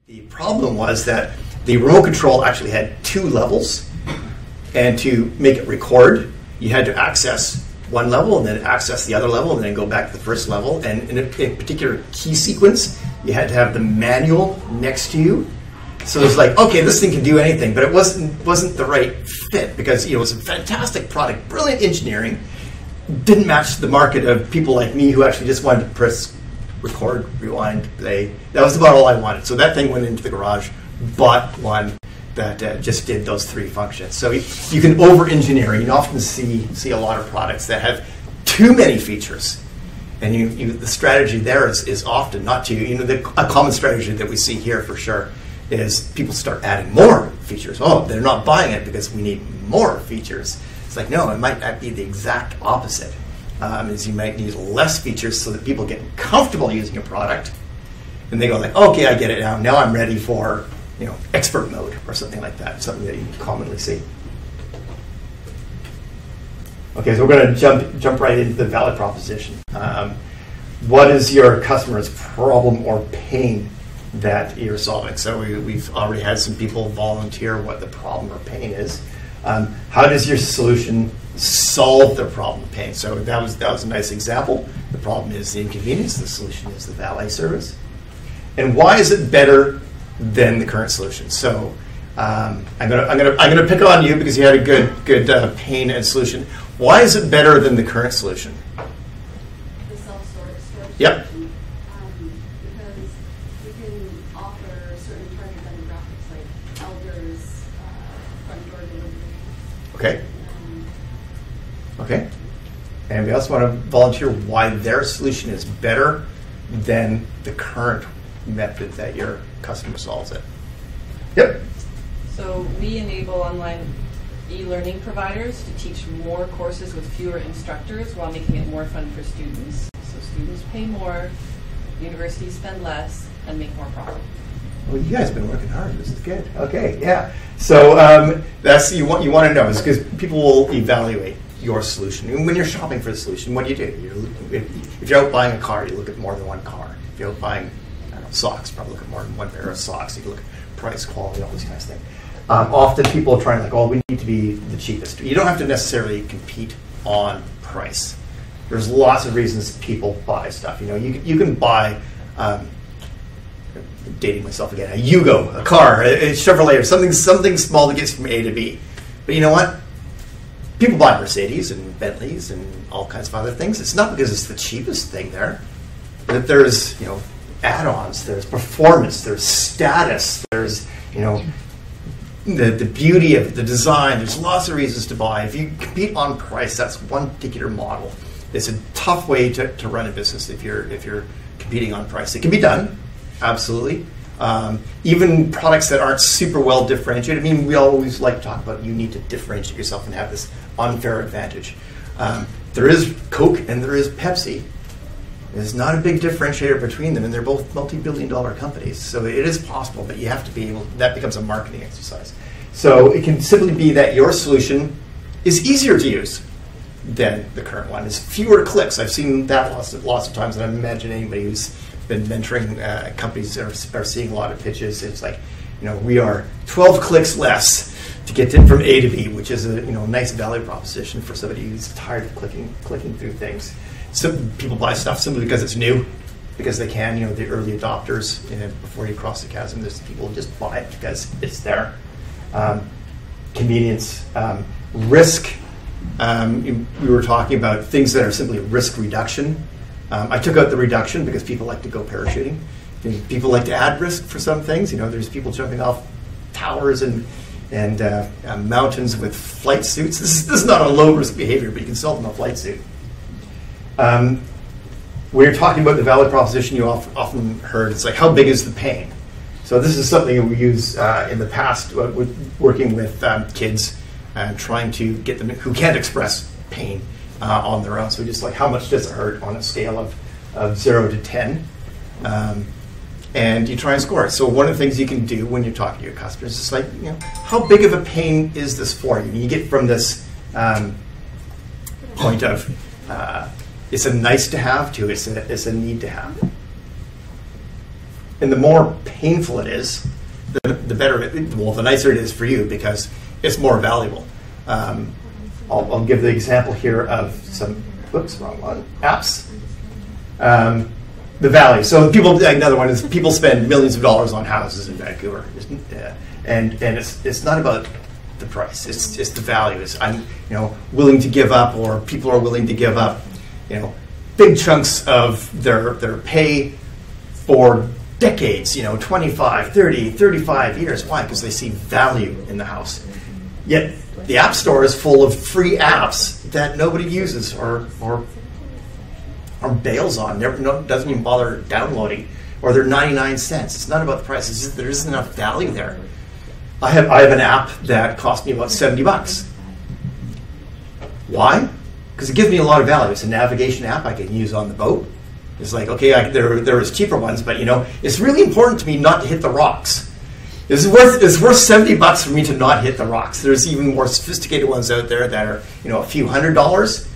The problem was that the remote control actually had two levels, and to make it record, you had to access one level and then access the other level and then go back to the first level. And in a particular key sequence, you had to have the manual next to you. So it was like, okay, this thing can do anything, but it wasn't the right fit because it was a fantastic product, brilliant engineering, didn't match the market of people like me who actually just wanted to press record, rewind, play. That was about all I wanted. So that thing went into the garage, bought one that just did those three functions. So you can over-engineer. You often see a lot of products that have too many features. And the strategy there is often not to, a common strategy that we see here for sure is people start adding more features. Oh, they're not buying it because we need more features. It's like, no, it might be the exact opposite. Is you might need less features so that people get comfortable using a product, and they go like, okay, I get it now. Now I'm ready for expert mode or something like that. Something that you commonly see. Okay, so we're going to jump right into the value proposition. What is your customer's problem or pain that you're solving? So we've already had some people volunteer what the problem or pain is. How does your solution solve their problem or pain? So that was a nice example. The problem is the inconvenience. The solution is the valet service. And why is it better than the current solution? So I'm gonna pick on you because you had a good pain and solution. Why is it better than the current solution? The self-storage. Yep. Because we can offer certain target demographics like elders, front door delivery. Okay. Okay. Anybody else want to volunteer why their solution is better than the current method that your customer solves it? Yep. So we enable online e-learning providers to teach more courses with fewer instructors while making it more fun for students. So students pay more, universities spend less, and make more profit. Well, you guys have been working hard. This is good. Okay, yeah. So that's you want to know is because people will evaluate your solution. And when you're shopping for the solution, what do? If you're out buying a car, you look at more than one car. If you're out buying socks, probably look at more than one pair of socks. You can look at price, quality, all these kinds of things. Often people are trying we need to be the cheapest. You don't have to necessarily compete on price. There's lots of reasons people buy stuff. You can buy. Dating myself again. A Yugo, a car, a Chevrolet, or something small that gets from A to B. But you know what? People buy Mercedes and Bentleys and all kinds of other things. It's not because it's the cheapest thing there. But there's add-ons, there's performance, there's status, there's the beauty of the design. There's lots of reasons to buy. If you compete on price, that's one particular model. It's a tough way to run a business if you're competing on price. It can be done. Absolutely. Even products that aren't super well differentiated. I mean, we always like to talk about you need to differentiate yourself and have this unfair advantage. There is Coke and there is Pepsi. There's not a big differentiator between them, and they're both multi-billion-dollar companies. So it is possible, but you have to be able. That becomes a marketing exercise. So it can simply be that your solution is easier to use than the current one. It's fewer clicks. I've seen that lots of times, and I imagine anybody who's been mentoring companies are seeing a lot of pitches. It's like, we are 12 clicks less to get from A to B, which is a nice value proposition for somebody who's tired of clicking through things. Some people buy stuff simply because it's new, because they can. The early adopters. Before you cross the chasm, there's people who just buy it because it's there. Convenience, risk. We were talking about things that are simply risk reduction. I took out the reduction because people like to go parachuting. People like to add risk for some things. There's people jumping off towers and mountains with flight suits. This is not a low risk behavior, but you can sell them a flight suit. We're talking about the value proposition. You often heard it's like, how big is the pain? So this is something that we use in the past working with kids and trying to get them who can't express pain on their own. So just like, how much does it hurt on a scale of 0 to 10? And you try and score it. So one of the things you can do when you're talking to your customers is like, how big of a pain is this for you? You get from this point of it's a nice to have to it's a need to have. And the more painful it is, the better, the nicer it is for you because it's more valuable. I'll give the example here of some, wrong one, apps. The value. So another one is people spend millions of dollars on houses in Vancouver. And it's not about the price. It's the value. I'm willing to give up, or people are willing to give up big chunks of their pay for decades, 25, 30, 35 years. Why? Because they see value in the house. Yet the App Store is full of free apps that nobody uses or bails on, doesn't even bother downloading, or they're 99 cents. It's not about the price. It's just there isn't enough value there. I have an app that cost me about $70. Why? Because it gives me a lot of value. It's a navigation app I can use on the boat. It's like, okay, there is cheaper ones, but it's really important to me not to hit the rocks. It's worth $70 for me to not hit the rocks. There's even more sophisticated ones out there that are a few $100s.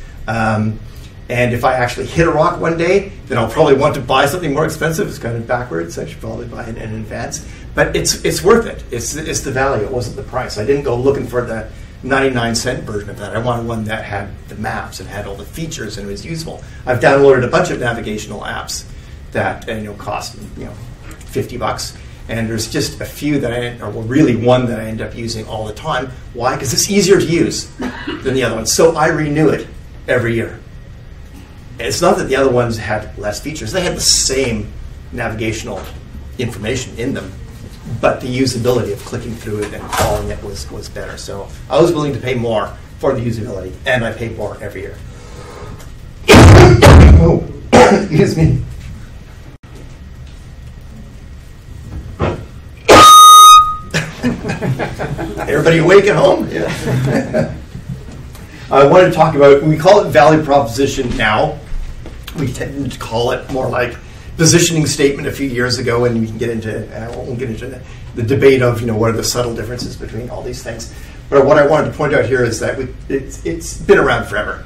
And if I actually hit a rock one day, then I'll probably want to buy something more expensive. It's kind of backwards. I should probably buy it in advance. But it's worth it. It's the value. It wasn't the price. I didn't go looking for the 99-cent version of that. I wanted one that had the maps and had all the features and it was useful. I've downloaded a bunch of navigational apps that cost $50. And there's just a few really one that I end up using all the time. Why? Because it's easier to use than the other ones. So I renew it every year. It's not that the other ones had less features. They had the same navigational information in them, but the usability of clicking through it and following it was better. So I was willing to pay more for the usability, and I pay more every year. Oh, excuse me. Everybody awake at home? Yeah. I wanted to talk about, we call it value proposition now. We tended to call it more like positioning statement a few years ago, and we can get into, I won't get into the debate of, what are the subtle differences between all these things. But what I wanted to point out here is that it's been around forever.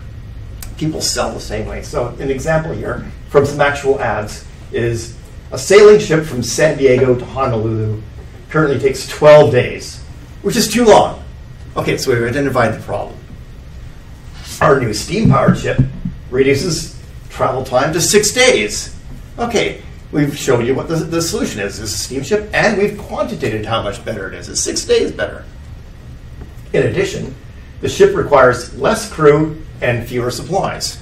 People sell the same way. So an example here from some actual ads is a sailing ship from San Diego to Honolulu currently takes 12 days, which is too long. Okay, so we've identified the problem. Our new steam-powered ship reduces travel time to 6 days. Okay, we've shown you what the solution is. It's a steamship, and we've quantitated how much better it is. It's 6 days better. In addition, the ship requires less crew and fewer supplies.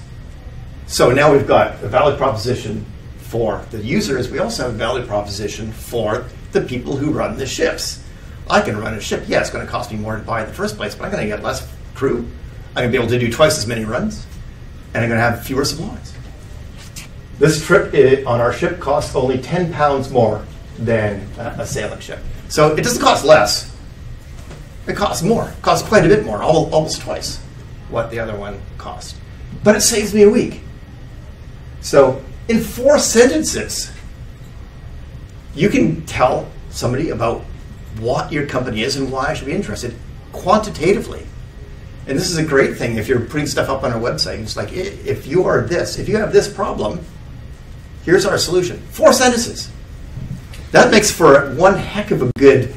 So now we've got a value proposition for the users. We also have a value proposition for the people who run the ships. I can run a ship. Yeah, it's going to cost me more to buy in the first place, but I'm going to get less crew. I'm going to be able to do twice as many runs, and I'm going to have fewer supplies. This trip on our ship costs only 10 pounds more than a sailing ship. So it doesn't cost less. It costs more. It costs quite a bit more, almost twice what the other one cost. But it saves me a week. So in 4 sentences, you can tell somebody about what your company is and why I should be interested quantitatively. And this is a great thing if you're putting stuff up on our website. It's like, if you have this problem, here's our solution. 4 sentences. That makes for one heck of a good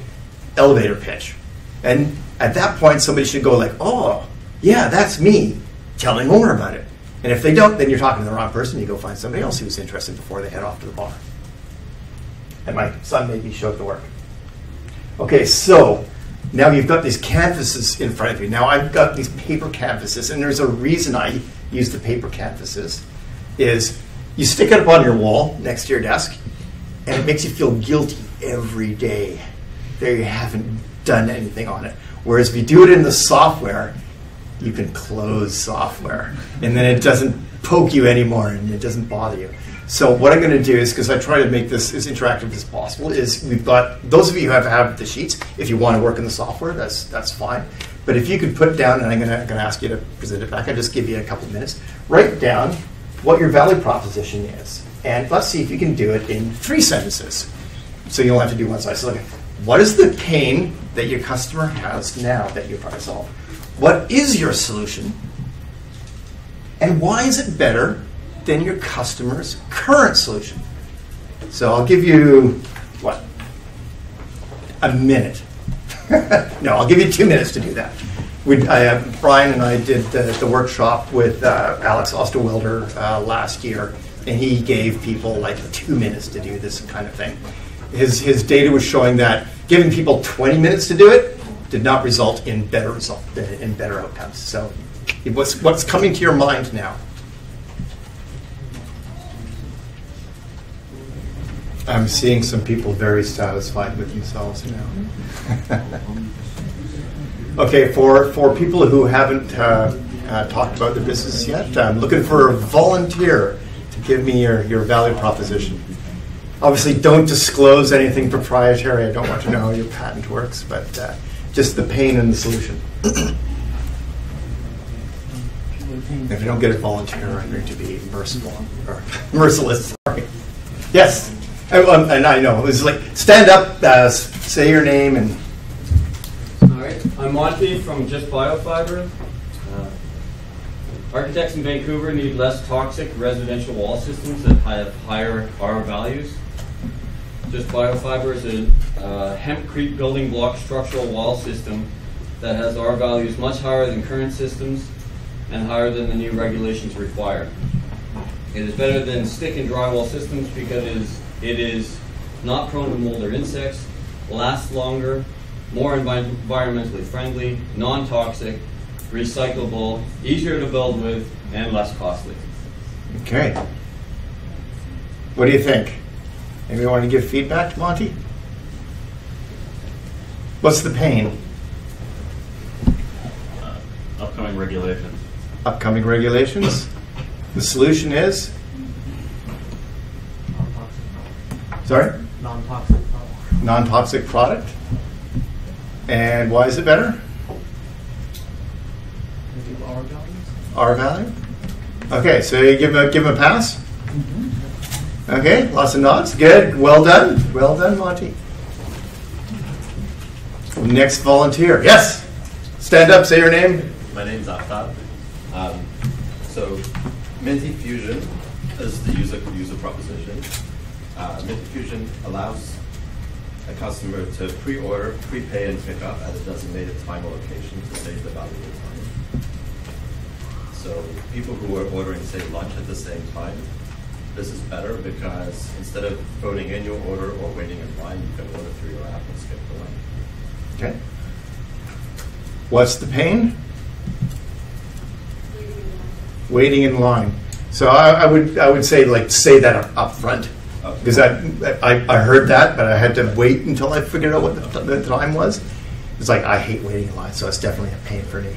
elevator pitch. And at that point, somebody should go like, oh, yeah, that's me. Tell me more about it. And if they don't, then you're talking to the wrong person. You go find somebody else who's interested before they head off to the bar. And my son maybe showed the work. Okay, so now you've got these canvases in front of you. Now I've got these paper canvases, and there's a reason I use the paper canvases, is you stick it up on your wall next to your desk, and it makes you feel guilty every day that you haven't done anything on it. Whereas if you do it in the software, you can close software, and then it doesn't poke you anymore, and it doesn't bother you. So what I'm going to do is, because I try to make this as interactive as possible, is we've got, those of you who have the sheets, if you want to work in the software, that's fine. But if you could put down, and I'm going to ask you to present it back, I'll just give you a couple of minutes, write down what your value proposition is. And let's see if you can do it in 3 sentences. So you only have to do one side. So look, what is the pain that your customer has now that you're trying to solve? What is your solution? And why is it better than your customer's current solution? So I'll give you, what, a minute. No, I'll give you 2 minutes to do that. Brian and I did the workshop with Alex Osterwelder last year, and he gave people like 2 minutes to do this kind of thing. His data was showing that giving people 20 minutes to do it did not result in better outcomes. So what's coming to your mind now? I'm seeing some people very satisfied with themselves now. Okay, for people who haven't talked about their business yet, I'm looking for a volunteer to give me your value proposition. Obviously, don't disclose anything proprietary. I don't want to know how your patent works, but just the pain and the solution. If you don't get a volunteer, I'm going to be merciful or merciless. Sorry. Yes. And I know, it was like, stand up, say your name, and... All right, I'm Monty from Just Biofiber. Architects in Vancouver need less toxic residential wall systems that have higher R values. Just Biofiber is a hempcrete building block structural wall system that has R values much higher than current systems and higher than the new regulations require. It is better than stick and drywall systems because it is not prone to mold or insects, lasts longer, more environmentally friendly, non-toxic, recyclable, easier to build with, and less costly. Okay. What do you think? Anybody want to give feedback to Monty? What's the pain? Upcoming regulations. Upcoming regulations? The solution is? Sorry? Non-toxic product. Non-toxic product. And why is it better? R values. R value? Okay, so you give him a pass? Mm-hmm. Okay, lots of nods. Good. Well done. Well done, Monty. Next volunteer. Yes. Stand up, say your name. My name's Aftab. So Minty Fusion is the user proposition. Minty Fusion allows a customer to pre-order, prepay, and pick up at a designated time or location to save the valuable time. So people who are ordering, say, lunch at the same time, this is better because instead of phoning in your order or waiting in line, you can order through your app and skip the line. Okay. What's the pain? Waiting in line. So I would say, like, say that up front, because I heard that, but I had to wait until I figured out what the time was. It's like, I hate waiting in line, so it's definitely a pain for me.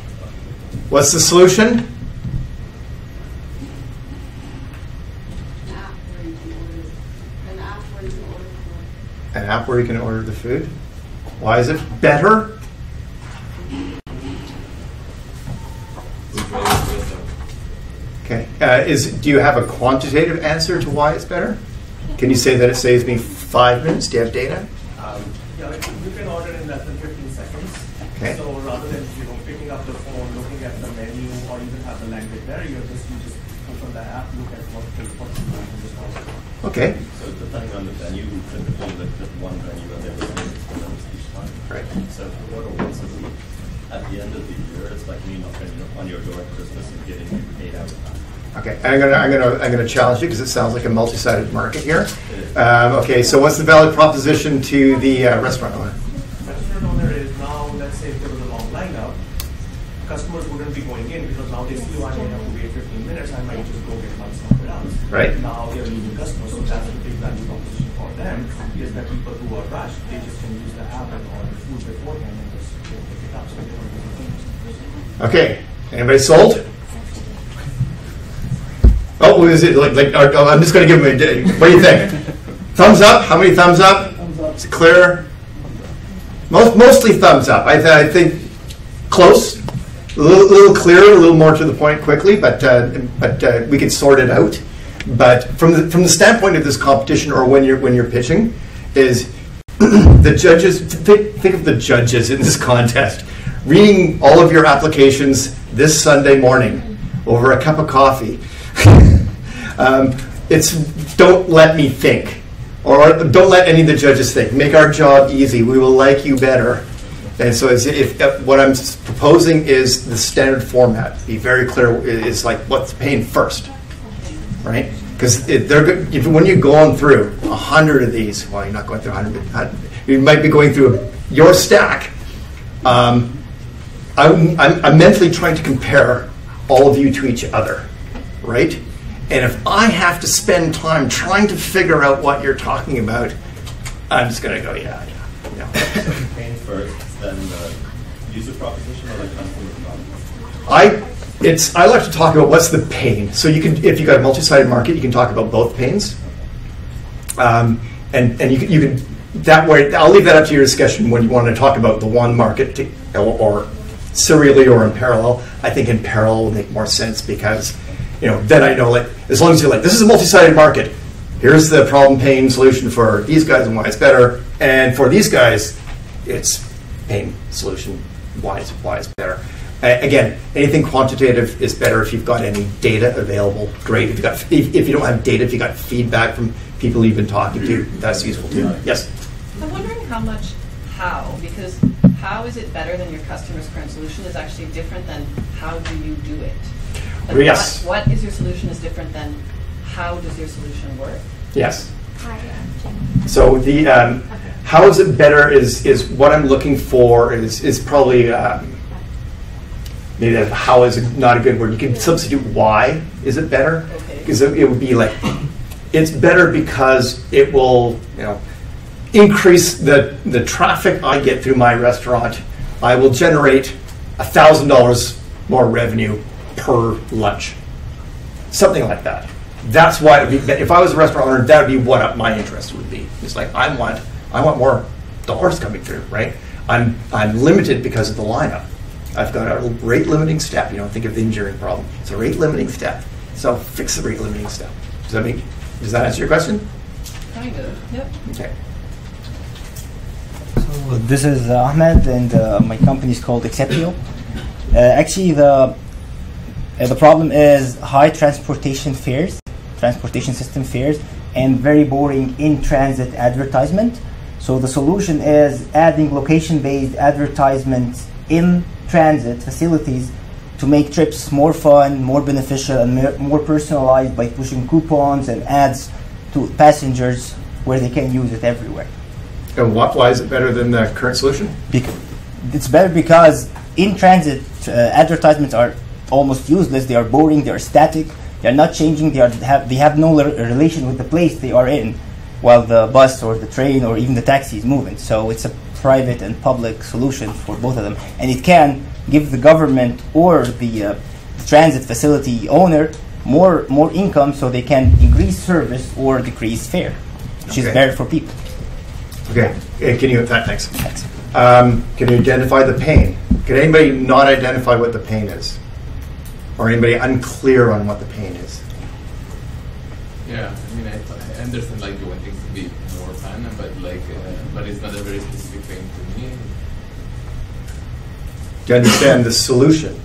What's the solution? An app where you can order the food. Why is it better? Okay. Do you have a quantitative answer to why it's better? Can you say that it saves me 5 minutes? Do you have data? Yeah, you can order in less than 15 seconds. Okay. So rather than picking up the phone, looking at the menu, or even have the language barrier, you just open the app, look at what you want, and just order. Okay. So depending on the venue, we typically look at one venue and there was 4 minutes each time. Right. So if you order once a week, at the end of the year, it's like me knocking on your door at Christmas and getting you 8 out of time. Okay, I'm gonna challenge you because it sounds like a multi-sided market here. Okay, so what's the value proposition to the restaurant owner? Restaurant owner is now, let's say if there was a long lineup, customers wouldn't be going in because now they see I may have to wait 15 minutes, I might just go get lunch somewhere else. Right. Now they're losing customers, so that's a big value proposition for them, is that people who are rushed, they just can use the app and order food beforehand and just pick it up, so they don't lose things. Okay, anybody sold? Oh, is it like I'm just going to give him a. What do you think? Thumbs up? How many thumbs up? Thumbs up. Is it clear? Mostly thumbs up. I think close, a little clearer, a little more to the point quickly, but we can sort it out. But from the standpoint of this competition, or when you're pitching, is the judges. Think of the judges in this contest reading all of your applications this Sunday morning over a cup of coffee. It's don't let me think. Or don't let any of the judges think. Make our job easy. We will like you better. And so if what I'm proposing is the standard format. Be very clear. It's like what's Payne first, right? Because when you're going through 100 of these, well, you're not going through 100. You might be going through your stack. I'm mentally trying to compare all of you to each other, right? And if I have to spend time trying to figure out what you're talking about, I'm just going to go, yeah. Payne first, then the user proposition or the customer problem? I like to talk about what's the pain. So you can, if you've got a multi-sided market, you can talk about both pains. And you can that way. I'll leave that up to your discussion when you want to talk about the one market or serially or in parallel. I think in parallel will make more sense because then I know, like, as long as you're like, this is a multi-sided market. Here's the problem Payne solution for these guys and why it's better. And for these guys, it's Payne solution, why it's better. Again, anything quantitative is better if you've got any data available. Great. If you don't have data, if you got feedback from people you've been talking to, that's useful too. Yes? I'm wondering because how is it better than your customer's current solution is actually different than how do you do it? Like yes. What is your solution is different than how does your solution work? Yes. So the how is it better is what I'm looking for is probably maybe how is not a good word. You can substitute why is it better, because it would be like it's better because it will increase the traffic I get through my restaurant. I will generate $1,000 more revenue per lunch, something like that. That's why it would be. If I was a restaurant owner, that would be what my interest would be. It's like I want more dollars coming through, right? I'm limited because of the lineup. I've got a rate limiting step. Think of the engineering problem. It's a rate limiting step. So fix the rate limiting step. Does that answer your question? Kind of. Yep. Okay. So this is Ahmed, and my company is called Exceptio. Actually, the problem is high transportation system fares, and very boring in-transit advertisement. So the solution is adding location-based advertisements in transit facilities to make trips more fun, more beneficial, and more personalized by pushing coupons and ads to passengers where they can use it everywhere. And why is it better than the current solution? It's better because in-transit advertisements are almost useless. They are boring. They are static. They are not changing. They have no relation with the place they are in, while the bus or the train or even the taxi is moving. So it's a private and public solution for both of them, and it can give the government or the transit facility owner more income, so they can increase service or decrease fare, which is better for people. Okay. Can you? Thanks. Can you identify the pain? Can anybody not identify what the pain is? Or anybody unclear on what the pain is? Yeah, I understand you want things to be more fun, but it's not a very specific thing to me. Do you understand the solution?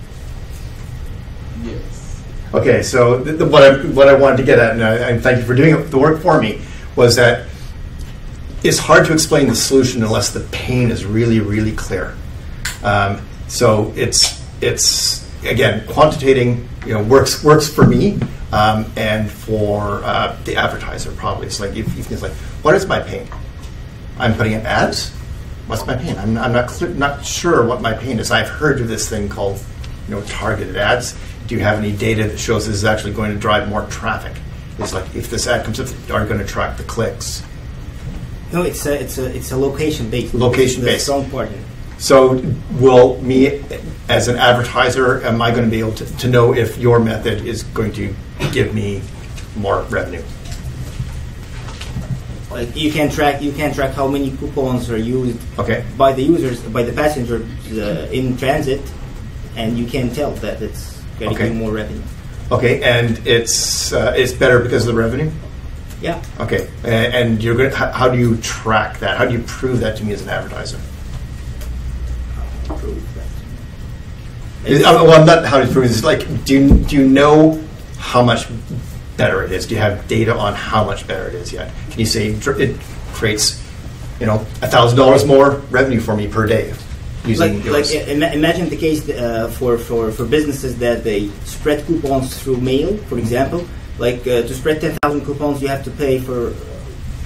Yes. Okay, so what I wanted to get at, and thank you for doing the work for me, was that it's hard to explain the solution unless the pain is really, really clear. So it's again, quantitating works for me and for the advertiser probably. It's like it's like, what is my pain? I'm putting in ads. What's my pain? I'm not sure what my pain is. I've heard of this thing called targeted ads. Do you have any data that shows this is actually going to drive more traffic? It's like if this ad comes up, are you going to track the clicks? No, it's a location based. Location based. Strong part. So will me, as an advertiser, am I going to be able to know if your method is going to give me more revenue? Like you can track how many coupons are used by the users, by the passengers in transit, and you can tell that it's going to give more revenue. Okay, and it's better because of the revenue? Yeah. Okay, and you're going. How do you track that? How do you prove that to me as an advertiser? Well, not how to prove it. It's like, do you know how much better it is? Do you have data on how much better it is yet? You say it creates, $1,000 more revenue for me per day using yours. Imagine the case for businesses that they spread coupons through mail, for example. To spread 10,000 coupons, you have to pay for,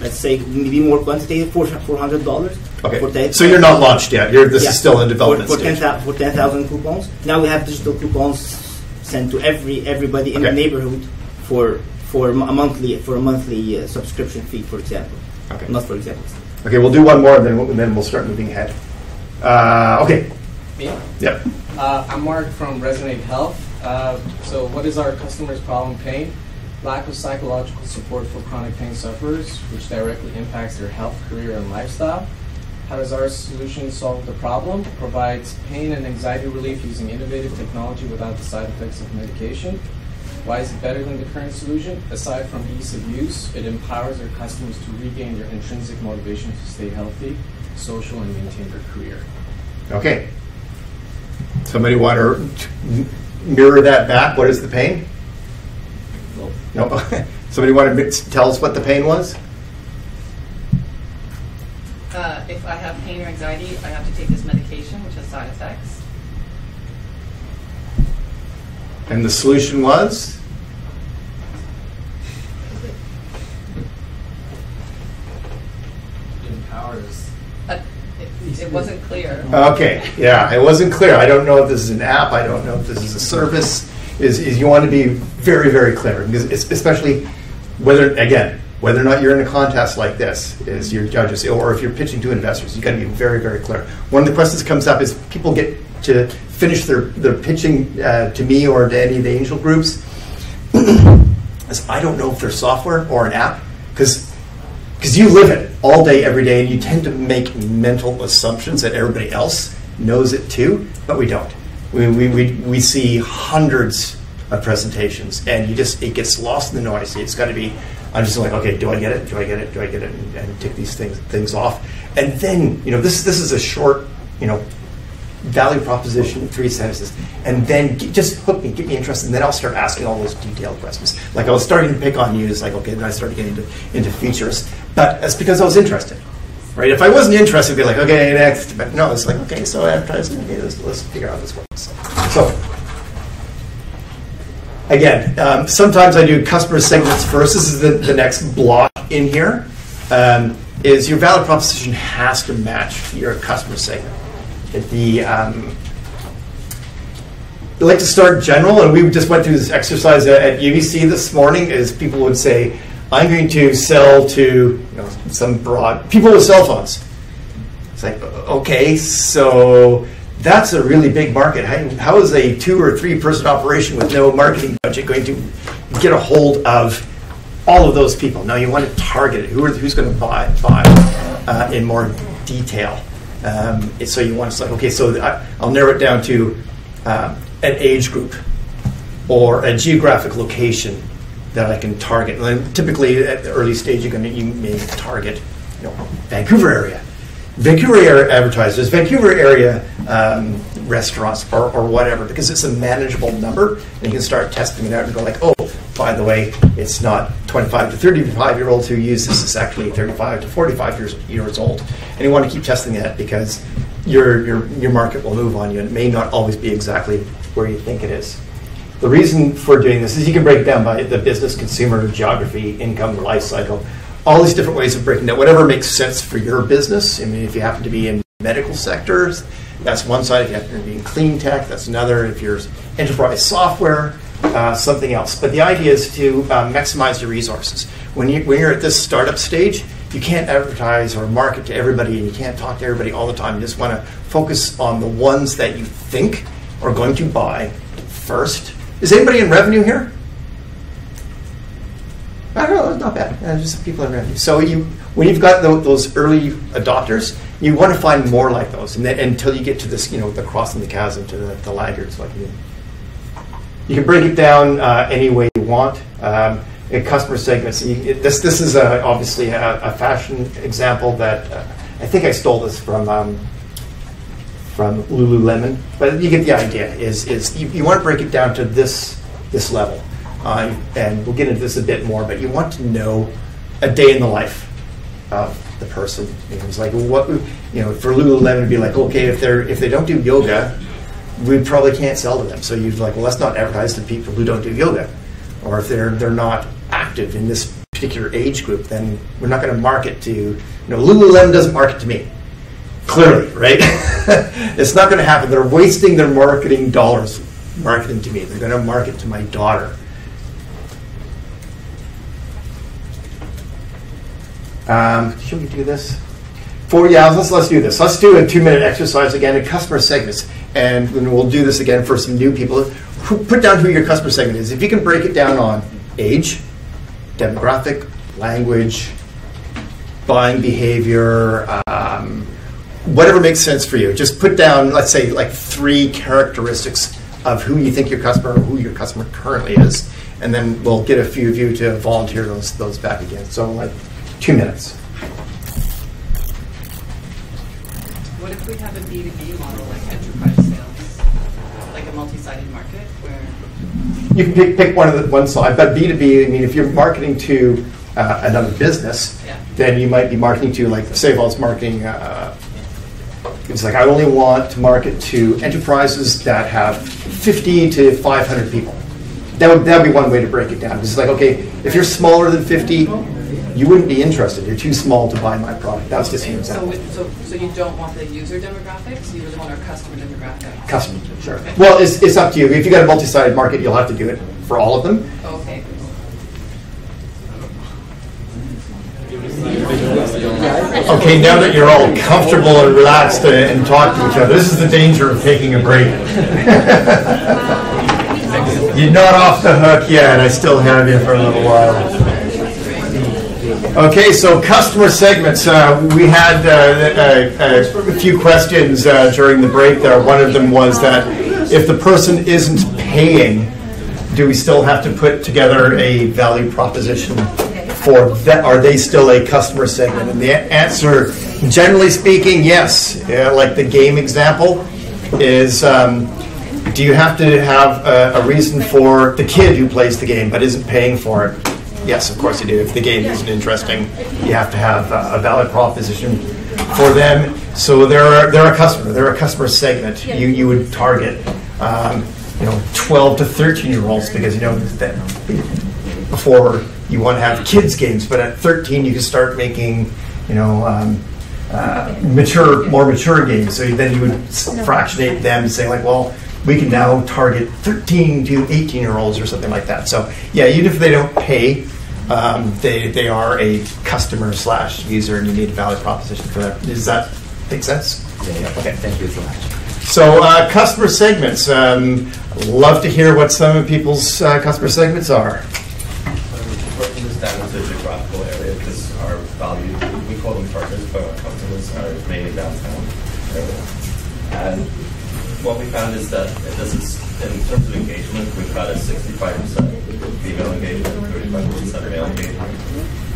let's say, maybe more quantitative, $400. Okay. So you're not launched yet. This is still in development stage. For 10,000 coupons. Now we have digital coupons sent to everybody in the neighborhood for a monthly subscription fee, for example. Okay. Not for example. Okay, we'll do one more, and then we'll start moving ahead. Okay. Me? Yep. I'm Mark from Resonate Health. So what is our customer's problem, Payne? Lack of psychological support for chronic pain sufferers, which directly impacts their health, career, and lifestyle. How does our solution solve the problem? Provides pain and anxiety relief using innovative technology without the side effects of medication. Why is it better than the current solution? Aside from ease of use, it empowers our customers to regain their intrinsic motivation to stay healthy, social, and maintain their career. Okay. Somebody want to mirror that back? What is the pain? No. Somebody want to tell us what the pain was? If I have pain or anxiety, I have to take this medication, which has side effects. And the solution was? It empowers. It wasn't clear. Okay, yeah, it wasn't clear. I don't know if this is an app. I don't know if this is a service. Is you want to be very, very clear, because especially whether or not you're in a contest like this, is your judges, or if you're pitching to investors, you've got to be very, very clear. One of the questions that comes up is people get to finish their pitching to me or to any of the angel groups. Is I don't know if they're software or an app, because you live it all day, every day, and you tend to make mental assumptions that everybody else knows it too, but we don't. We see hundreds of presentations, and it gets lost in the noise. It's got to be, I'm just like, okay, do I get it? Do I get it? Do I get it? And tick these things off. And then, this is a short, value proposition, 3 sentences, and then just hook me, get me interested, and then I'll start asking all those detailed questions. Like I was starting to pick on you, it's like, okay, then I started getting into features, but that's because I was interested, right? If I wasn't interested, I'd be like, okay, next, but no, it's like, okay, so advertising, okay, let's figure out this works. So, again, sometimes I do customer segments first. This is the next block in here, is your value proposition has to match your customer segment. I like to start general, and we just went through this exercise at UBC this morning. Is people would say, "I'm going to sell to some broad people with cell phones." It's like, okay, so that's a really big market. How is a 2 or 3 person operation with no marketing budget going to get a hold of all of those people? Now you want to target it. Who's going to buy in more detail? So you want to say, okay, so I'll narrow it down to an age group or a geographic location that I can target. And then typically at the early stage, you may target, Vancouver area. Vancouver area advertisers, Vancouver area restaurants or whatever, because it's a manageable number, and you can start testing it out and go like, oh, by the way, it's not 25 to 35-year-olds who use this, it's actually 35 to 45 years old. And you want to keep testing that because your market will move on you, and it may not always be exactly where you think it is. The reason for doing this is you can break it down by the business, consumer, geography, income, life cycle, all these different ways of breaking down, whatever makes sense for your business. I mean, if you happen to be in medical sectors, that's one side. If you happen to be in clean tech, that's another. If you're enterprise software, something else. But the idea is to maximize your resources. When you're at this startup stage, you can't advertise or market to everybody, and you can't talk to everybody all the time. You just want to focus on the ones that you think are going to buy first. Is anybody in revenue here? I don't know, it's not bad. Just some people in revenue. So when you've got those early adopters, you want to find more like those, and then, until you get to this, the crossing the chasm to the laggards. Like you can break it down any way you want. In customer segments, this is obviously a fashion example that I think I stole this from Lululemon, but you get the idea. Is you want to break it down to this level. And we'll get into this a bit more, but you want to know a day in the life of the person. It was like, what, for Lululemon, it'd be like, okay, if they don't do yoga, we probably can't sell to them. So you'd like, well, let's not advertise to people who don't do yoga, or if they're not active in this particular age group, then we're not going to market to. Lululemon doesn't market to me. Clearly, right? It's not going to happen. They're wasting their marketing dollars marketing to me. They're going to market to my daughter. Should we do this? Let's do this. Let's do a 2-minute exercise again in customer segments. And we'll do this again for some new people. Put down who your customer segment is. If you can break it down on age, demographic, language, buying behavior, whatever makes sense for you. Just put down, let's say, like 3 characteristics of who you think your customer, or who your customer currently is. And then we'll get a few of you to volunteer those back again. So like 2 minutes. What if we have a B2B model like enterprise sales, like a multi-sided market where you can pick one side, but B2B, I mean, if you're marketing to another business, then you might be marketing to, like, say, well, it's marketing, it's like, I only want to market to enterprises that have 50 to 500 people. That would be one way to break it down. It's like, okay, if you're smaller than 50, you wouldn't be interested. You're too small to buy my product. That's just an example. So you don't want the user demographics, you really want our customer demographics? Customer, sure. Okay. Well, it's up to you. If you got a multi-sided market, you'll have to do it for all of them. Okay. Okay, now that you're all comfortable and relaxed and talk to each other, this is the danger of taking a break. You're not off the hook yet. I still have you for a little while. Okay, so customer segments. We had a few questions during the break there. One of them was that if the person isn't paying, do we still have to put together a value proposition for that? Are they still a customer segment? And the answer, generally speaking, yes. Like the game example is, do you have to have a reason for the kid who plays the game but isn't paying for it? Yes, of course you do. If the game isn't interesting, you have to have a valid proposition for them. So they're a customer. They're a customer segment. You would target 12 to 13-year-olds because that before you want to have kids games, but at 13 you can start making more mature games. So then you would fractionate them and say, like, well, we can now target 13 to 18-year-olds or something like that. So yeah, even if they don't pay, they are a customer / user, and you need a valid proposition for that. Does that make sense? Yeah. Okay. Thank you so much. So customer segments. Love to hear what some of people's customer segments are. Working this down into the geographical area because our value, we call them partners, but our customers are mainly downtown area. And what we found is that this is, in terms of engagement, we've got a 65% female engagement, 35% male engagement,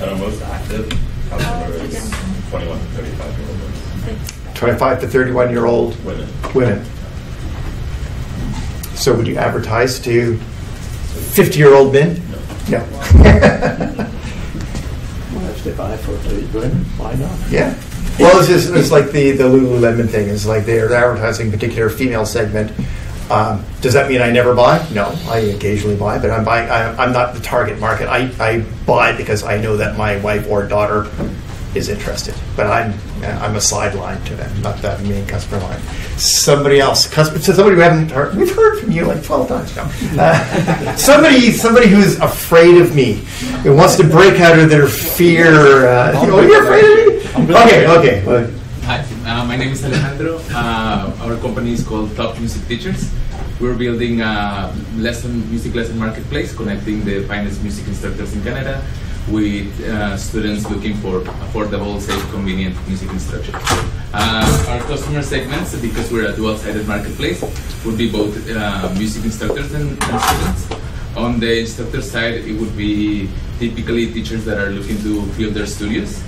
and our most active customer is 21 to 35-year-old women. 25 to 31-year-old women. So would you advertise to 50-year-old men? No. Well, if they buy for 30 grand, why not? Yeah. Well, it's like the Lululemon thing. It's like they're advertising a particular female segment. Does that mean I never buy? No, I occasionally buy, but I'm not the target market. I buy because I know that my wife or daughter is interested, but I'm a sideline to them, not that main customer line. Somebody else, somebody who haven't heard. We've heard from you like 12 times now. Somebody who's afraid of me, who wants to break out of their fear. You're afraid of me? Okay. Well, Hi, my name is Alejandro. Our company is called Top Music Teachers. We're building a music lesson marketplace, connecting the finest music instructors in Canada with students looking for affordable, safe, convenient music instruction. Our customer segments, because we're a dual-sided marketplace, would be both music instructors and students. On the instructor side, it would be typically teachers that are looking to fill their studios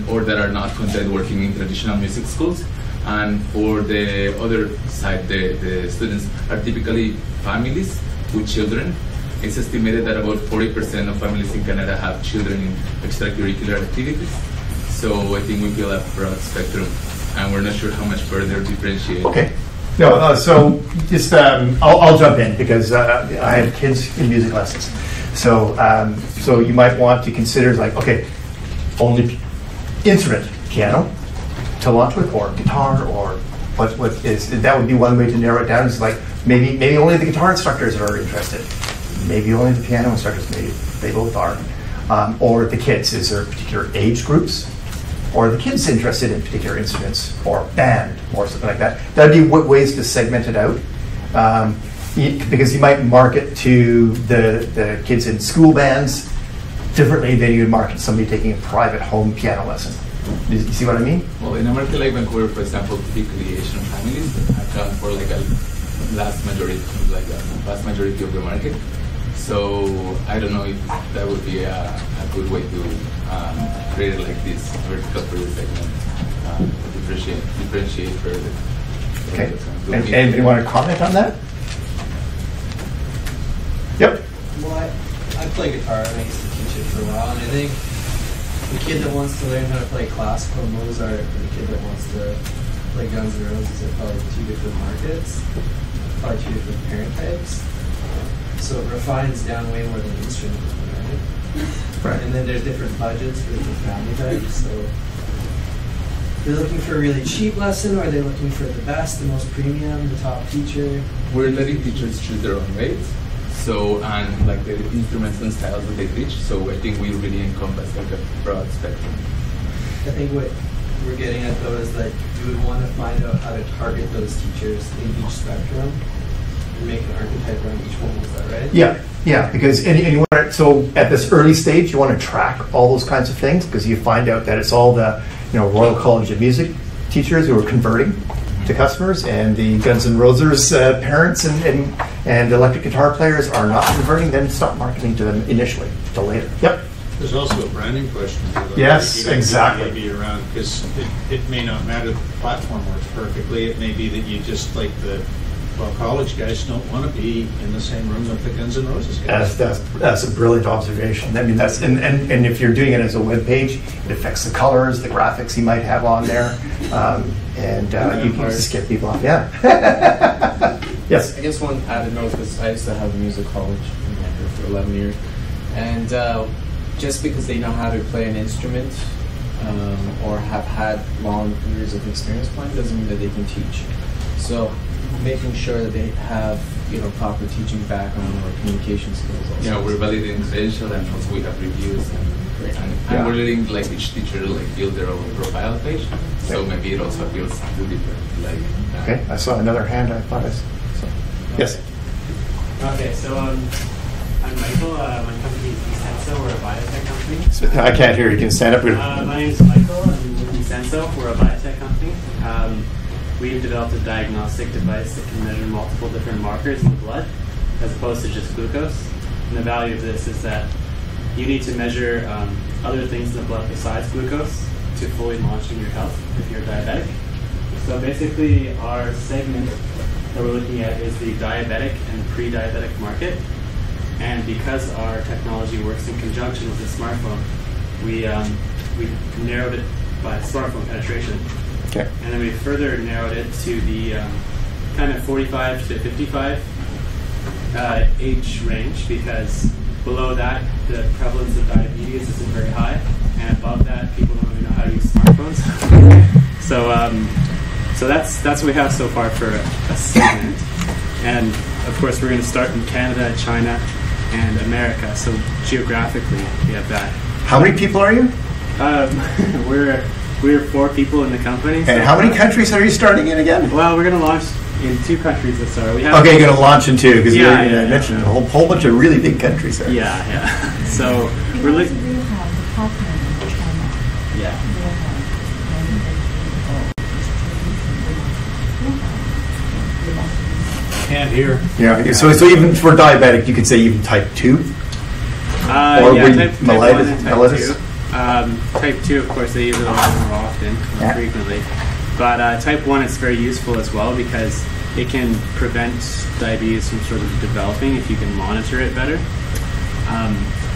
or that are not content working in traditional music schools. And for the other side, the students are typically families with children It's estimated that about 40% of families in Canada have children in extracurricular activities. So I think we feel a broad spectrum, and we're not sure how much further differentiate. Okay. No, so just I'll jump in because I have kids in music lessons. So so you might want to consider like, okay, only instrument, piano, to launch with, or guitar, or what is, that would be one way to narrow it down. Is like maybe only the guitar instructors are interested. Maybe only the piano instructors, maybe they both are. Or the kids, is there particular age groups? Or are the kids interested in particular instruments or band or something like that? That would be ways to segment it out. Because you might market to the kids in school bands differently than you would market somebody taking a private home piano lesson. You see what I mean? Well, in a market like Vancouver, for example, typically Asian families account for like a vast majority of the market. So I don't know if that would be a good way to create it like this vertical for the segment, differentiate further. Okay. And you want to comment on that? Yep. Well, I play guitar and I used to teach it for a while, and I think the kid that wants to learn how to play classical Mozart and the kid that wants to play Guns N' Roses are probably two different markets, probably two different parent types. So it refines down way more than instrument, right? And then there's different budgets for different family types. So they're looking for a really cheap lesson, or are they looking for the best, the most premium, the top teacher? We're letting teachers choose their own rates. So, and like the instruments and styles that they teach. So I think we really encompass like a broad spectrum. I think what we're getting at though is that you would want to find out how to target those teachers in each spectrum and make an archetype around each one. Is that right? Yeah, because and you want to, so at this early stage you want to track all those kinds of things because you find out that it's all the Royal College of Music teachers who are converting to customers, and the Guns N' Roses parents and electric guitar players are not converting. Then stop marketing to them initially till later. Yep. There's also a branding question. Yes, exactly. Maybe around because it may not matter that the platform works perfectly. It may be that you just like college guys don't want to be in the same room with the Guns N' Roses guys. That's a brilliant observation. I mean, that's and if you're doing it as a web page, it affects the colors, the graphics you might have on there, and you can just get people off. Yeah. Yes. I guess one added note, because I used to have a music college in Vancouver for 11 years, and just because they know how to play an instrument or have had long years of experience playing doesn't mean that they can teach. So making sure that they have proper teaching background or communication skills also. Yeah, we're validating credentials, and also we have reviews, and we're letting like each teacher build their own profile page. So maybe it also appeals to different Okay, I saw another hand. I thought I saw. Yes. Okay, so I'm Michael. My company is BCTIA. We're a biotech company. I can't hear you. Can you stand up? My name is Michael. I'm with BCTIA. We're a biotech company. We've developed a diagnostic device that can measure multiple different markers in the blood, as opposed to just glucose. And the value of this is that you need to measure other things in the blood besides glucose to fully monitor your health if you're diabetic. So basically, our segment that we're looking at is the diabetic and pre-diabetic market. And because our technology works in conjunction with the smartphone, we narrowed it by smartphone penetration. Okay. And then we further narrowed it to the kind of 45 to 55 age range, because below that, the prevalence of diabetes isn't very high, and above that, people don't really know how to use smartphones. So that's what we have so far for a segment. And of course, we're going to start in Canada, China, and America. So geographically, we have that. How many people are you? We're 4 people in the company. And how many countries are you starting in again? Well, we're going to launch in 2 countries this summer. Okay, you're going to launch in 2 because you mentioned a whole bunch of really big countries there. Yeah. So we're looking. Yeah. Can't hear. Yeah. So even for diabetic, you could say even type 2. Or type 1 and type 2. Type 2, of course, they use it a lot more often, more frequently. But type 1 is very useful as well, because it can prevent diabetes from sort of developing if you can monitor it better.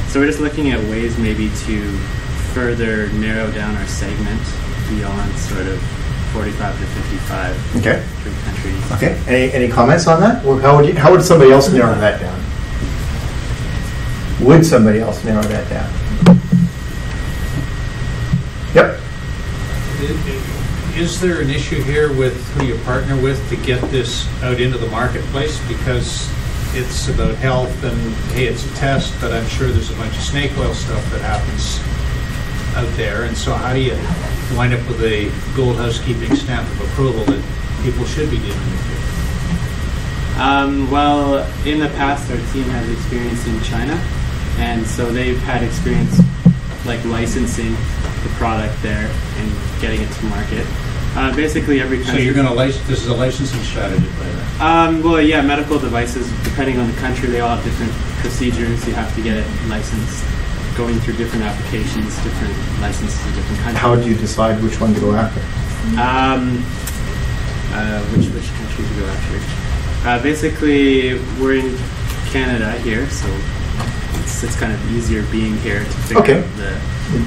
So we're just looking at ways maybe to further narrow down our segment beyond sort of 45 to 55 Okay. through countries. Okay. Any comments on that? Or how would somebody else narrow that down? Would somebody else narrow that down? Yep. Is there an issue here with who you partner with to get this out into the marketplace? Because it's about health and, hey, it's a test, but I'm sure there's a bunch of snake oil stuff that happens out there. And so how do you wind up with a gold housekeeping stamp of approval that people should be dealing with here? Well, in the past, our team has experience in China, and so they've had experience like licensing the product there and getting it to market. Basically, every country. So you're going to license. This is a licensing strategy for that. Well, yeah, medical devices, depending on the country, they all have different procedures. You have to get it licensed, going through different applications, different licenses in different countries. How do you decide which one to go after? Which country to go after? Basically, we're in Canada here, so it's kind of easier being here to figure out the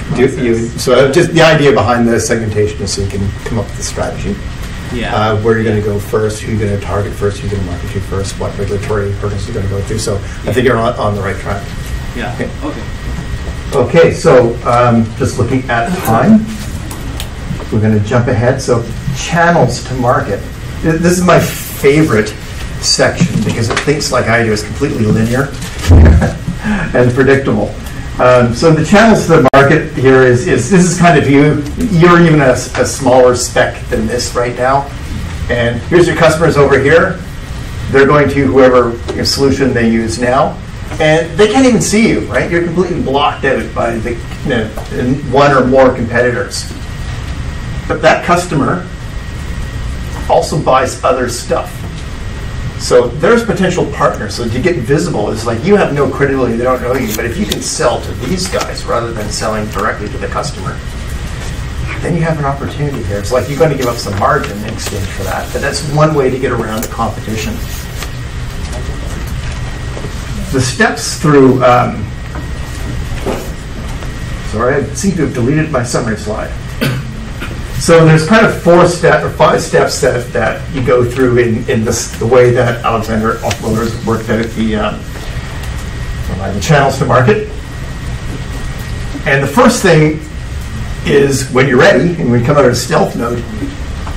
process. So just the idea behind the segmentation is so you can come up with a strategy. Yeah. Where you're going to go first, who you're going to target first, who you're going to market to first, what regulatory hurdles you're going to go through. So I think you're on the right track. Yeah. Okay. Okay, so just looking at time, we're going to jump ahead. So channels to market. This is my favorite section because it thinks like I do. It's completely linear and predictable. So the channels to the market here is this is kind of you. You're even a smaller spec than this right now. And here's your customers over here. They're going to whoever solution they use now. And they can't even see you, right? You're completely blocked out by the one or more competitors. But that customer also buys other stuff. So there's potential partners. So to get visible, it's like you have no credibility, they don't know you. But if you can sell to these guys rather than selling directly to the customer, then you have an opportunity here. It's like you're going to give up some margin in exchange for that. But that's one way to get around the competition. The steps through, sorry, I seem to have deleted my summary slide. So there's kind of 5 steps that you go through in the way that Alexander Offmuller has worked out the channels to market. And the first thing is when you're ready, and when you come out of stealth mode,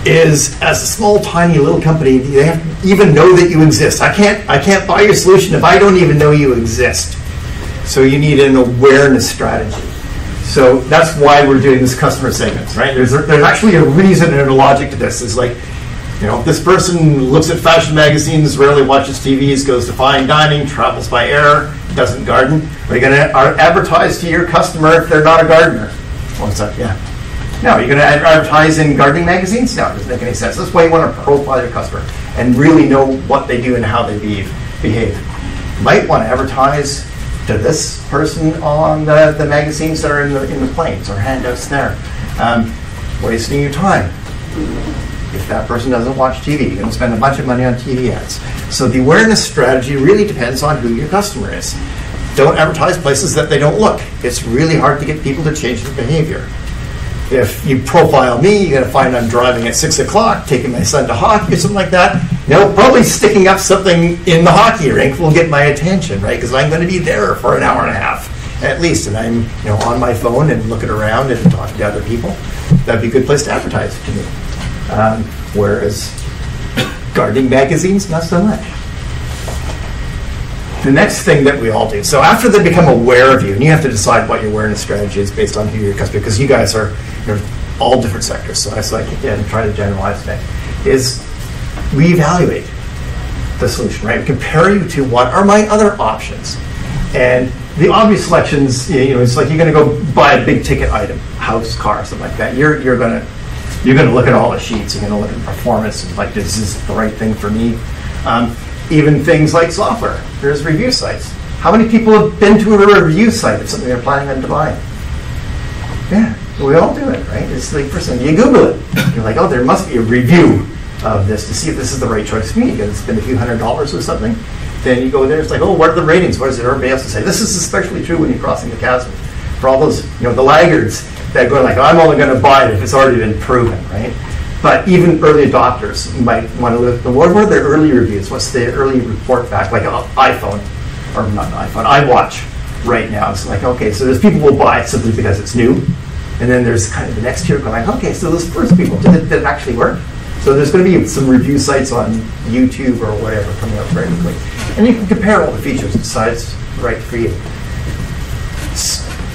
is as a small, tiny little company, they have to even know that you exist. I can't buy your solution if I don't even know you exist. So you need an awareness strategy. So that's why we're doing this customer segments, right? There's actually a reason and a logic to this. It's like, this person looks at fashion magazines, rarely watches TVs, goes to fine dining, travels by air, doesn't garden. Are you going to advertise to your customer if they're not a gardener? Well, it's like, yeah. No, you're going to advertise in gardening magazines? No, it doesn't make any sense. That's why you want to profile your customer and really know what they do and how they behave. You might want to advertise to this person on the magazines that are in the planes or handouts there. Wasting your time. If that person doesn't watch TV, you're going to spend a bunch of money on TV ads. So the awareness strategy really depends on who your customer is. Don't advertise places that they don't look. It's really hard to get people to change their behavior. If you profile me, you're going to find I'm driving at 6 o'clock, taking my son to hockey or something like that. Probably sticking up something in the hockey rink will get my attention, right? Because I'm going to be there for an hour and a half at least, and I'm on my phone and looking around and talking to other people. That'd be a good place to advertise to me. Whereas gardening magazines, not so much. The next thing that we all do, so after they become aware of you, and you have to decide what your awareness strategy is based on who your customer, because you guys are all different sectors, so I again try to generalize today, is we evaluate the solution, right? Compare you to what are my other options. And the obvious selections, it's like you're going to go buy a big ticket item, house, car, something like that. You're going to look at all the sheets. You're going to look at performance and like, this is the right thing for me. Even things like software. There's review sites. How many people have been to a review site of something they're planning on buying? Yeah, we all do it, right? It's like first thing you Google it. You're like, oh, there must be a review of this to see if this is the right choice for me. You got to spend a few $100s or something. Then you go there, it's like, oh, what are the ratings? What does everybody else say? This is especially true when you're crossing the chasm. For all those, the laggards that go like, I'm only going to buy it if it's already been proven, right? But even early adopters might want to live. What are their early reviews? What's the early report back? Like an iPhone, or not an iPhone, iWatch right now. It's like, okay, so there's people who will buy it simply because it's new. And then there's kind of the next tier going, okay, so those first people, did it actually work? So there's going to be some review sites on YouTube or whatever coming up very quickly. And you can compare all the features and decide it's right for you.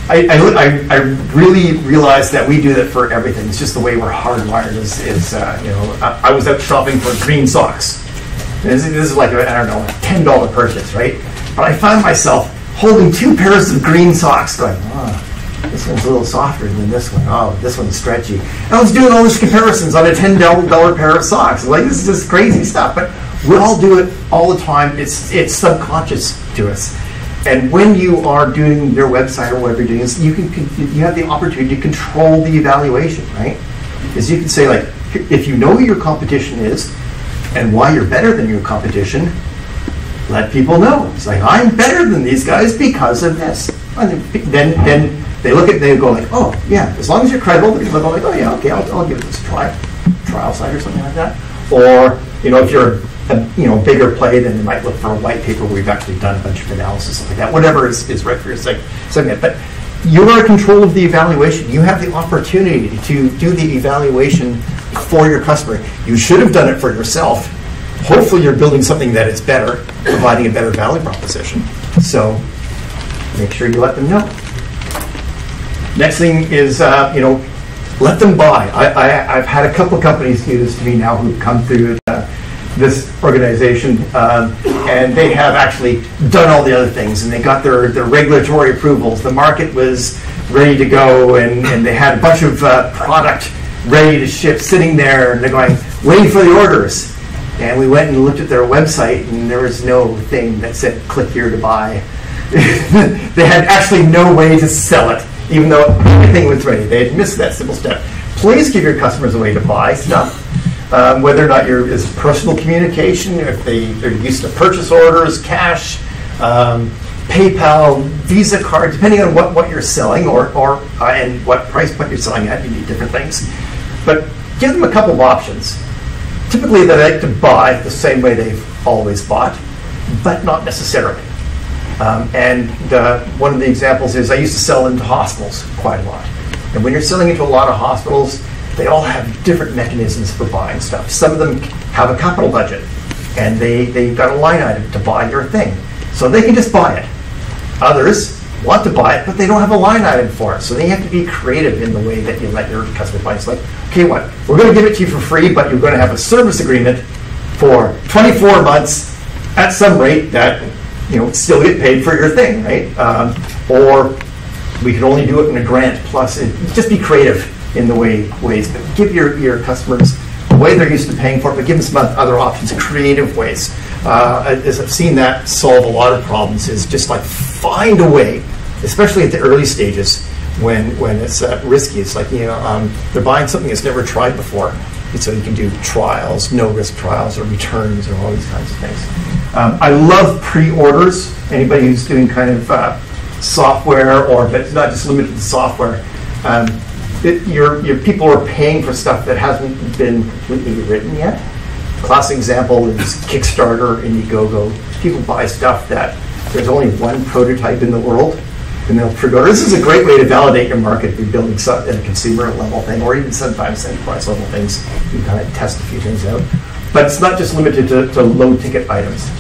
I really realize that we do that for everything. It's just the way we're hardwired. I was out shopping for green socks. This is like, I don't know, a $10 purchase, right? But I found myself holding 2 pairs of green socks going, this one's a little softer than this one. Oh, this one's stretchy. I was doing all these comparisons on a $10 pair of socks. Like, this is just crazy stuff. But we all do it all the time. It's subconscious to us. And when you are doing their website or whatever you're doing, you have the opportunity to control the evaluation, right? Because you can say, like, if you know who your competition is and why you're better than your competition, let people know. It's like, I'm better than these guys because of this. And then they look at it and they go like, oh, yeah, as long as you're credible, they'll go like, oh, yeah, okay, I'll give this a trial site or something like that. Or, if you're a bigger play, then they might look for a white paper where we've actually done a bunch of analysis, stuff like that. Whatever is right for your segment. But you are in control of the evaluation. You have the opportunity to do the evaluation for your customer. You should have done it for yourself. Hopefully you're building something that is better, providing a better value proposition. So make sure you let them know. Next thing is, let them buy. I've had a couple of companies do this to me now who've come through this organization, and they have actually done all the other things, and they got their regulatory approvals. The market was ready to go, and they had a bunch of product ready to ship sitting there, and they're going, waiting for the orders. And we went and looked at their website, and there was no thing that said, click here to buy. They had actually no way to sell it, even though everything was ready. They had missed that simple step. Please give your customers a way to buy stuff. Whether or not it's personal communication, if they're used to purchase orders, cash, PayPal, Visa card, depending on what you're selling and what price point you're selling at, you need different things. But give them a couple of options. Typically, they like to buy the same way they've always bought, but not necessarily. One of the examples is I used to sell into hospitals quite a lot. And when you're selling into a lot of hospitals, they all have different mechanisms for buying stuff. Some of them have a capital budget, and they've got a line item to buy your thing. So they can just buy it. Others want to buy it, but they don't have a line item for it. So they have to be creative in the way that you let your customer buy. It's like, okay, we're going to give it to you for free, but you're going to have a service agreement for 24 months at some rate that still get paid for your thing, right? Or we can only do it in a grant plus. Just be creative in the ways, but give your customers the way they're used to paying for it, but give them some other options, creative ways. As I've seen that solve a lot of problems, is just like find a way, especially at the early stages when it's risky. It's like they're buying something that's never tried before, and so you can do trials, no risk trials, or returns, or all these kinds of things. I love pre-orders. Anybody who's doing kind of software, but it's not just limited to software. Your people are paying for stuff that hasn't been completely written yet. Classic example is Kickstarter, Indiegogo. People buy stuff that there's only one prototype in the world, and they'll pre-order. This is a great way to validate your market if you're building at a consumer level thing, or even sometimes enterprise level things. You can kind of test a few things out. But it's not just limited to low ticket items.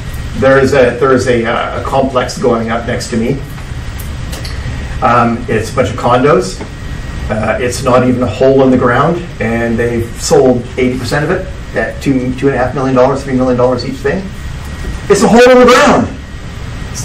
There is a complex going up next to me. It's a bunch of condos. It's not even a hole in the ground, and they've sold 80% of it at $2.5 million, $3 million each thing. It's a hole in the ground.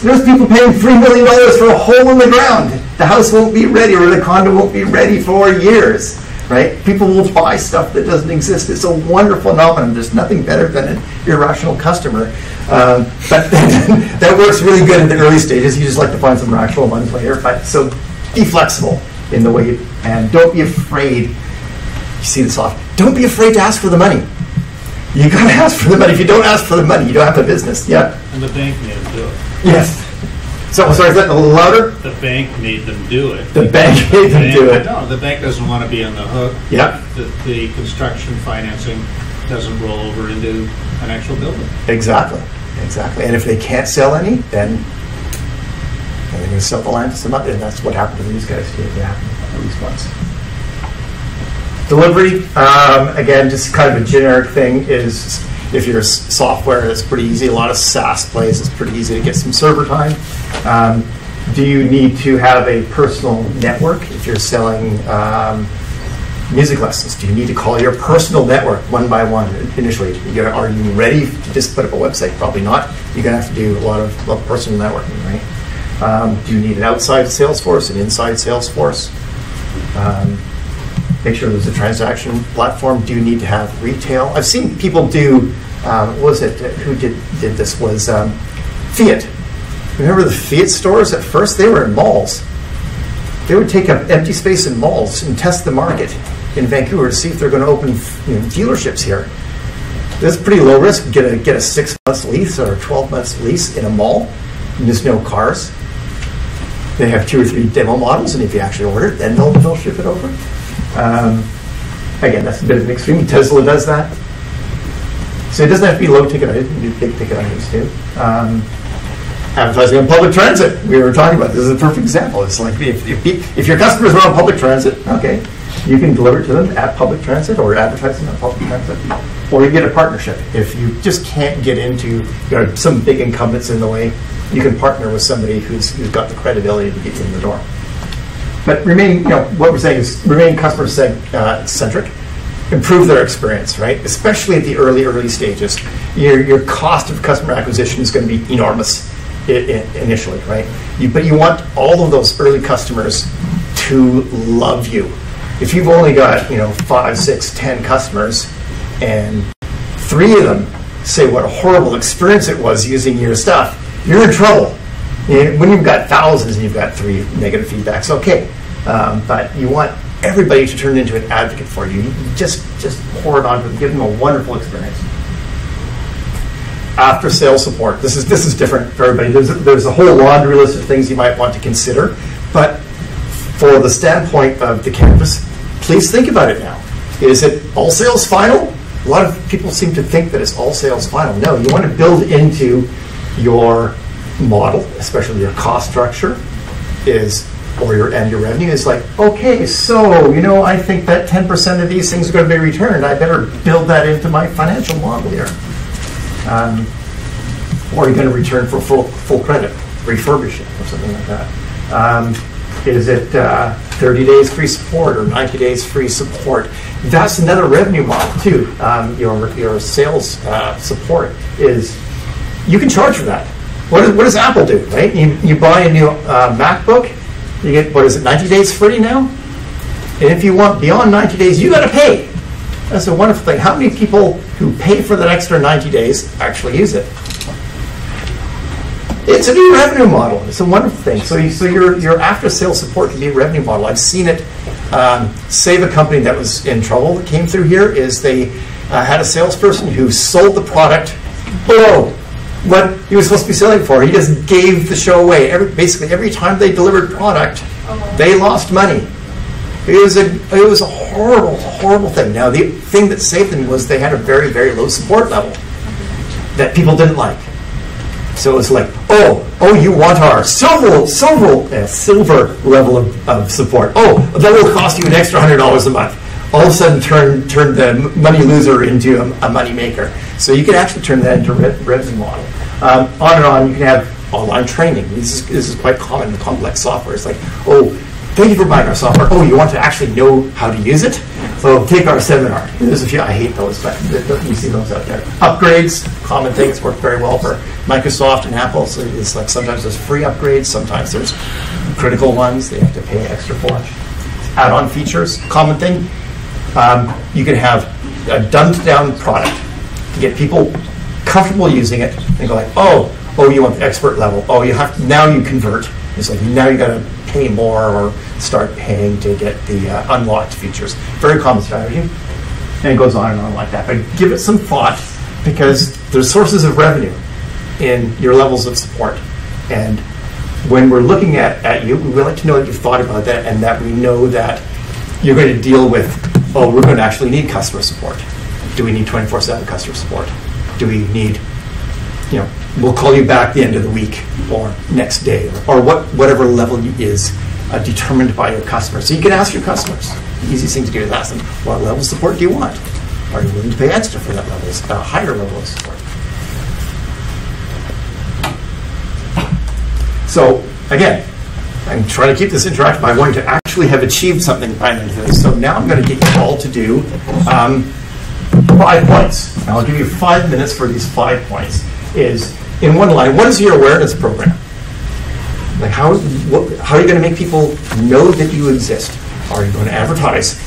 There's people paying $3 million for a hole in the ground. The house won't be ready, or the condo won't be ready for years, right? People will buy stuff that doesn't exist. It's a wonderful phenomenon. There's nothing better than an irrational customer. But that works really good in the early stages. You just like to find some rational ones later. So be flexible in the way, and don't be afraid. You see this often. Don't be afraid to ask for the money. You got to ask for the money. If you don't ask for the money, you don't have a business. Yeah. And the bank made them do it. Yes. So, sorry, is that a little louder? The bank made them do it. The bank made them do it. No, the bank doesn't want to be on the hook. Yep. The construction financing doesn't roll over into an actual building. Exactly. Exactly. And if they can't sell any, then they're going to sell the land to some other. And that's what happened to these guys here. It happened at least once. Delivery, again, just kind of a generic thing is if you're software, it's pretty easy. A lot of SaaS plays, it's pretty easy to get some server time. Do you need to have a personal network if you're selling music lessons? Do you need to call your personal network one by one initially? Are you ready to just put up a website? Probably not. You're going to have to do a lot of personal networking, right? Do you need an outside sales force, an inside sales force? Make sure there's a transaction platform. Do you need to have retail? I've seen people do, what was it, who did this, was Fiat. Remember the Fiat stores at first? They were in malls. They would take up empty space in malls and test the market in Vancouver to see if they're going to open dealerships here. That's pretty low risk. Get a 6 months lease or a 12 months lease in a mall, and there's no cars. They have 2 or 3 demo models, and if you actually order it, then they'll ship it over. Again, that's a bit of an extreme. Tesla does that. So it doesn't have to be low ticket items, it can be big ticket items too. Advertising on public transit, we were talking about. This is a perfect example. It's like if your customers are on public transit, okay, you can deliver to them at public transit or advertise them at public transit. Or you get a partnership. If you just can't get into, some big incumbents in the way, you can partner with somebody who's got the credibility to get you in the door. But remain, what we're saying is remain customer centric, improve their experience, right? Especially at the early stages. Your cost of customer acquisition is going to be enormous initially, right? But you want all of those early customers to love you. If you've only got 5, 6, 10 customers, and 3 of them say what a horrible experience it was using your stuff, you're in trouble. When you've got thousands and you've got 3 negative feedbacks, okay. But you want everybody to turn into an advocate for you. You just pour it on to them, give them a wonderful experience. After sales support, this is different for everybody. There's a whole laundry list of things you might want to consider, but for the standpoint of the campus, please think about it now. Is it all sales final? A lot of people seem to think that it's all sales final. No, you want to build into your model, especially your cost structure, or your revenue is like, okay, so I think that 10% of these things are going to be returned. I better build that into my financial model here. Or you're going to return for full credit, refurbish it, or something like that. Is it 30 days free support or 90 days free support? That's another revenue model too. Your sales support is, you can charge for that. What does Apple do, right? You buy a new MacBook, you get, 90 days free now? And if you want beyond 90 days, you got to pay. That's a wonderful thing. How many people who pay for that extra 90 days actually use it? It's a new revenue model. It's a wonderful thing. So your after-sales support can be a revenue model. I've seen it save a company that was in trouble that came through here. Is they had a salesperson who sold the product below what he was supposed to be selling for. He just gave the show away. Basically, every time they delivered product, they lost money. It was a horrible, horrible thing. Now, the thing that saved them was they had a very, very low support level that people didn't like. So it's like, oh, you want our silver level of support. Oh, that will cost you an extra $100 a month. All of a sudden, turn the money loser into a money maker. So you can actually turn that into a revenue model. On and on, you can have online training. This is quite common in complex software. It's like, oh, thank you for buying our software. Oh, you want to actually know how to use it? So take our seminar. There's a few, I hate those, but you see those out there. Upgrades, common things, work very well for Microsoft and Apple. So it's like sometimes there's free upgrades, sometimes there's critical ones they have to pay extra for. Add-on features, common thing. You can have a dumbed-down product to get people comfortable using it and go like, oh, you want the expert level. Oh, now you convert. It's like now you got to pay more or start paying to get the unlocked features. Very common strategy. And it goes on and on like that. But give it some thought, because there's sources of revenue in your levels of support. And when we're looking at you, we would like to know that you've thought about that, and that we know that you're going to deal with, oh, we're going to actually need customer support. Do we need 24/7 customer support? Do we need, we'll call you back the end of the week or next day, or whatever level is determined by your customers. So you can ask your customers. The easiest thing to do is ask them, what level of support do you want? Are you willing to pay extra for that level, a higher level of support? So again, I'm trying to keep this interactive. I want to actually have achieved something by the end of this. So now I'm going to get you all to do 5 points. And I'll give you 5 minutes for these 5 points. Is in one line, what is your awareness program? Like how are you going to make people know that you exist? Are you going to advertise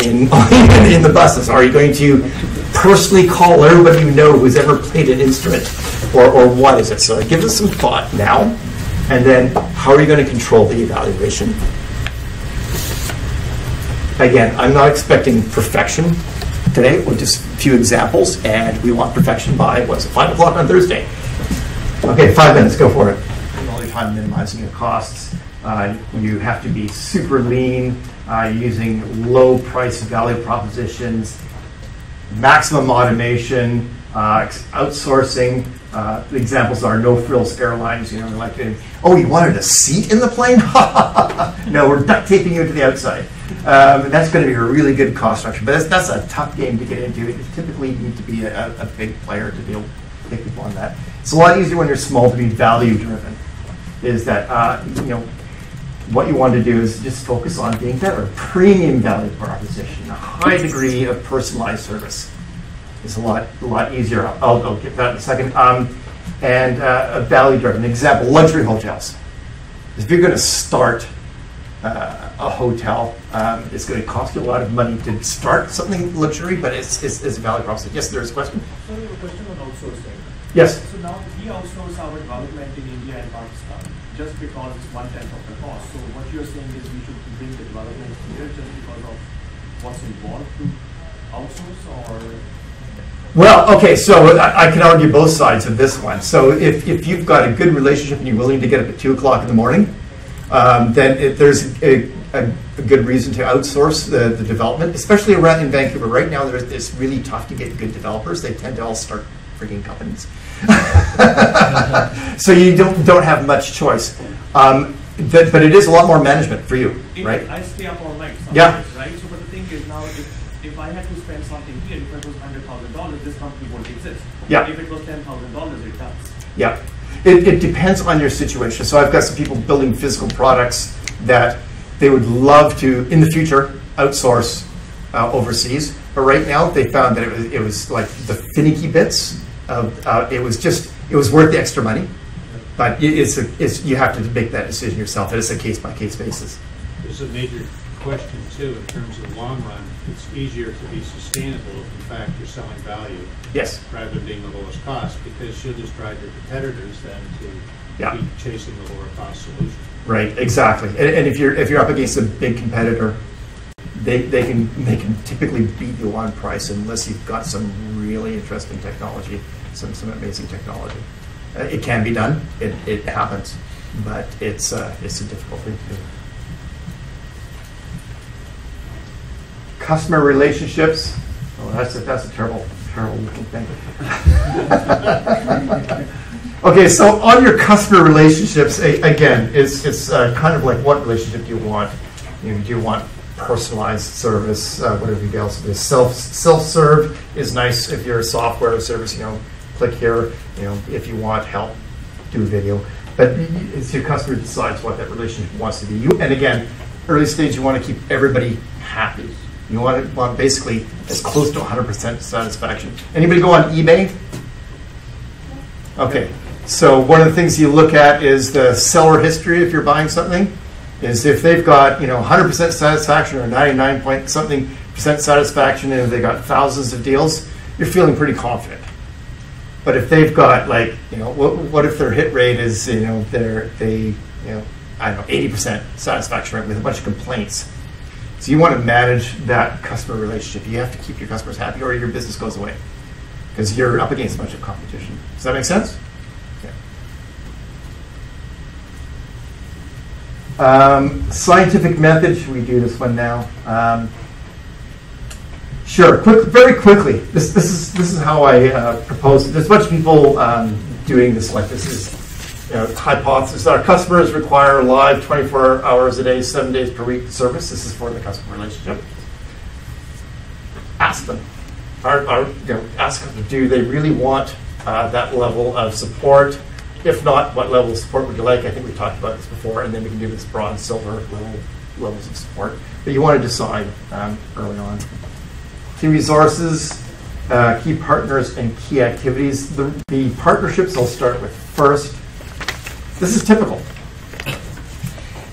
in the buses? Are you going to personally call everybody you know who's ever played an instrument? Or what is it? So give us some thought now. And then how are you going to control the evaluation? Again, I'm not expecting perfection today. We're just a few examples, and we want perfection by, 5 o'clock on Thursday? Okay, 5 minutes, go for it. All your time minimizing your costs. You have to be super lean, using low price value propositions, maximum automation, outsourcing. The examples are no-frills airlines. You wanted a seat in the plane? No, we're duct taping you to the outside. That's going to be a really good cost structure, but that's a tough game to get into. You typically need to be a big player to be able to take people on that. It's a lot easier when you're small to be value-driven. Is that what you want to do is just focus on being better. Premium value proposition, a high degree of personalized service. It's a lot easier. I'll get that in a second. And a value-driven example, luxury hotels. If you're going to start a hotel, it's going to cost you a lot of money to start something luxury, but it's a value proposition. Yes, there is a question. So I have a question on outsourcing. Yes. So now we outsource our development in India and Pakistan just because it's 1/10 of the cost. So what you're saying is we should bring the development here just because of what's involved to outsource, or? Well, okay, so I can argue both sides of this one. So if you've got a good relationship and you're willing to get up at 2 o'clock in the morning, then there's a good reason to outsource the development, especially around in Vancouver. Right now, it's really tough to get good developers. They tend to all start freaking companies. So you don't have much choice. But it is a lot more management for you, right? I stay up all night sometimes, yeah. Right? So but the thing is now, if I had to spend something here, if it was $100,000, this company won't exist. Yeah. If it was $10,000, it does. Yeah. It depends on your situation. So I've got some people building physical products that they would love to, in the future, outsource overseas. But right now, they found that it was like the finicky bits. It was worth the extra money. But you have to make that decision yourself. It's a case-by-case basis. There's a major question, too, in terms of long run. It's easier to be sustainable if, in fact, you're selling value. Yes. Rather than being the lowest cost, because you'll just drive your competitors then to be chasing the lower cost solution. Right, exactly. And if you're up against a big competitor, they can typically beat you on price unless you've got some really interesting technology, some amazing technology. It can be done. It happens, but it's a difficult thing to do. Customer relationships. Oh, that's a terrible looking thing. Okay, so on your customer relationships, again, it's kind of like what relationship do you want? Do you want personalized service? Whatever else it is. Self-serve is nice if you're a software service. Click here. If you want help, do a video. But it's your customer decides what that relationship wants to be. And again, early stage, you want to keep everybody happy. You want basically as close to 100% satisfaction. Anybody go on eBay? Okay. So one of the things you look at is the seller history if you're buying something. Is if they've got 100% satisfaction or 99-point-something% satisfaction, and they got thousands of deals, you're feeling pretty confident. But if they've got what if their hit rate is 80% satisfaction rate with a bunch of complaints? So you want to manage that customer relationship. You have to keep your customers happy or your business goes away because you're up against a bunch of competition. Does that make sense? Okay. Scientific method, should we do this one now? Sure, very quickly. This is how I propose it. There's a bunch of people doing this like this is hypothesis. Our customers require live 24 hours a day, 7 days per week service. This is for the customer relationship. Ask them. Ask them, do they really want that level of support? If not, what level of support would you like? I think we talked about this before, and then we can do this bronze, silver levels of support. But you want to decide early on. Key resources, key partners, and key activities. The partnerships I'll start with first. This is typical.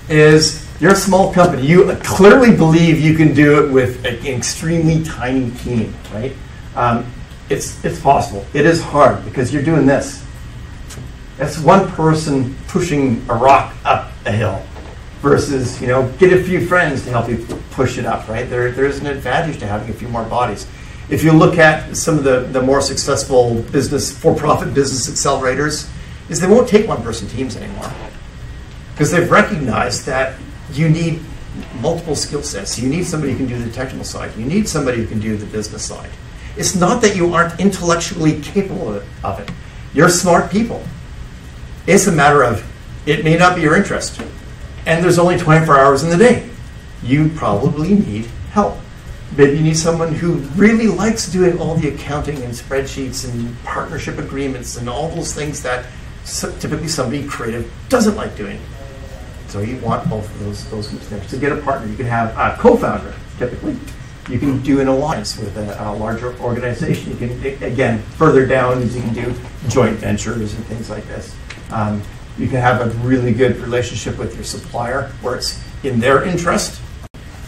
Is you're a small company. You clearly believe you can do it with an extremely tiny team, right? It's possible. It is hard because you're doing this. That's one person pushing a rock up a hill versus, get a few friends to help you push it up, right? There's an advantage to having a few more bodies. If you look at some of the more successful for-profit business accelerators, is they won't take one-person teams anymore because they've recognized that you need multiple skill sets. You need somebody who can do the technical side. You need somebody who can do the business side. It's not that you aren't intellectually capable of it. You're smart people. It's a matter of it may not be your interest, and there's only 24 hours in the day. You probably need help. Maybe you need someone who really likes doing all the accounting and spreadsheets and partnership agreements and all those things that typically somebody creative doesn't like doing. So you want both of those groups there. To get a partner, you can have a co-founder, typically. You can do an alliance with a larger organization. You can, again, further down, you can do joint ventures and things like this. You can have a really good relationship with your supplier where it's in their interest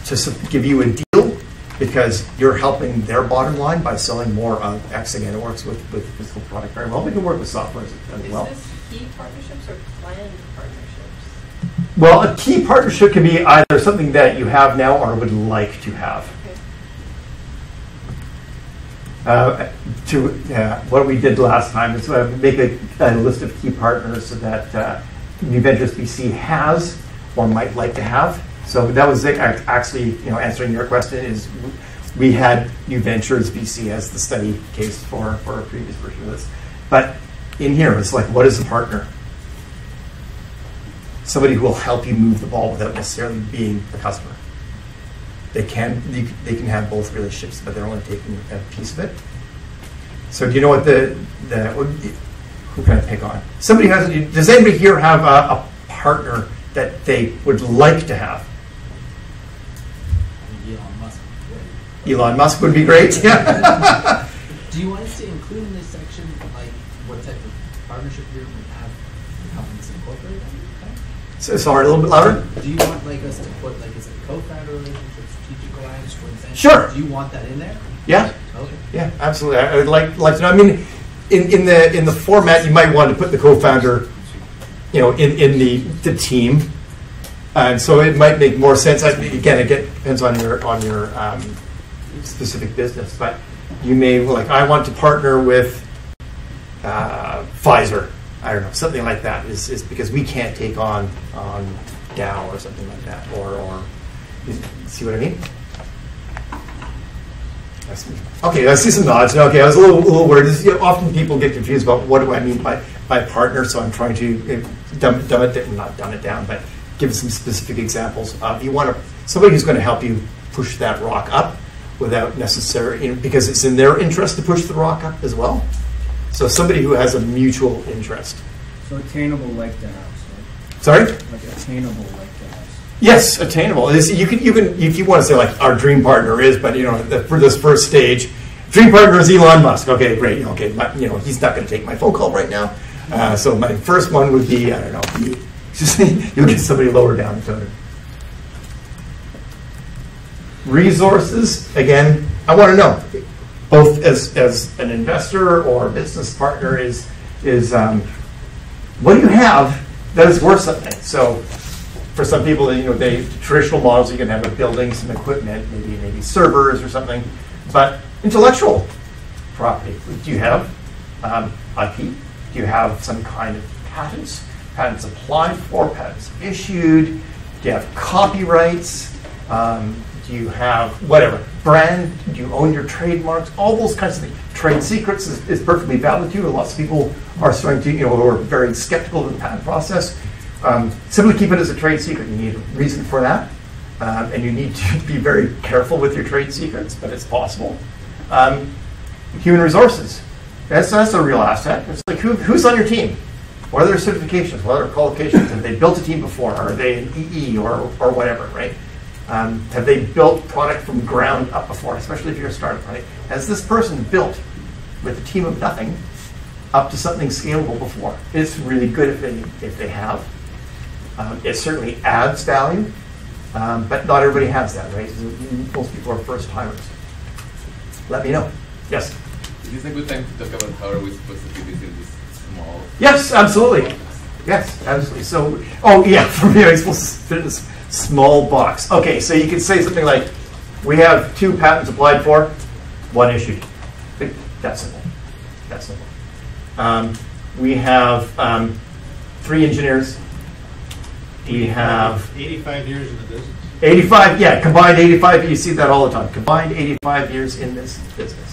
to give you a deal because you're helping their bottom line by selling more of X. Again, it works with the physical product very well. We can work with software as well. Is this key partnerships or planned partnerships? Well, a key partnership can be either something that you have now or would like to have. What we did last time is make a list of key partners so that New Ventures BC has or might like to have. So that was actually, answering your question is we had New Ventures BC as the study case for a previous version of this. But in here, it's like, what is a partner? Somebody who will help you move the ball without necessarily being the customer. They can have both relationships, but they're only taking a piece of it. So do you know what who can I pick on? Does anybody here have a partner that they would like to have? Elon Musk would be great. Yeah. Do you want us to include in this section like what type of partnership you're going to have the companies incorporated? So, sorry, a little bit louder. Do you want us to put is it co-founder relationship, strategic alliance, joint venture? Sure. Do you want that in there? Yeah. Okay. Yeah, absolutely. I would like to know. I mean, in the format, you might want to put the co-founder, in the team, and so it might make more sense. Again, it depends on your specific business, but you may I want to partner with Pfizer. I don't know, something like that is because we can't take on Dow or something like that, or see what I mean? Okay, I see some nods. Okay, I was a little worried. Often people get confused about what do I mean by partner, so I'm trying to not dumb it down, but give some specific examples. You want somebody who's going to help you push that rock up without necessarily, because it's in their interest to push the rock up as well. So somebody who has a mutual interest. So attainable like the house, right? Sorry? Like attainable like the house. Yes, attainable. You can if you want to say our dream partner is, but for this first stage, dream partner is Elon Musk. Okay, great. Okay, he's not going to take my phone call right now. So my first one would be I don't know. You'll get somebody lower down the totem. Resources, again, I want to know, both as an investor or a business partner, is what do you have that is worth something? So for some people, traditional models, you can have a building, some equipment, maybe servers or something. But intellectual property, do you have IP? Do you have some kind of patents? Patents applied for, patents issued? Do you have copyrights? Do you have whatever brand? Do you own your trademarks? All those kinds of things. Trade secrets is perfectly valid too. Lots of people are starting to, who are very skeptical of the patent process. Simply keep it as a trade secret. You need a reason for that, and you need to be very careful with your trade secrets, but it's possible. Human resources. That's a real asset. It's like who's on your team? What are their certifications? What are their qualifications? Have they built a team before? Are they an EE or whatever, right? Have they built product from ground up before, especially if you're a startup, right? Has this person built with a team of nothing up to something scalable before? It's really good if they have. It certainly adds value, but not everybody has that, right? Most people are first timers. Let me know. Yes? Is this a good time to talk about how we supposed to fit this in this small? Yes, absolutely. Yes, absolutely. So, for me, I'm supposed to fit in this small box. Okay, so you can say something like, we have 2 patents applied for, 1 issued. That's simple. That's simple. We have 3 engineers. We have 85 years in the business. 85, yeah, combined 85. You see that all the time. Combined 85 years in this business.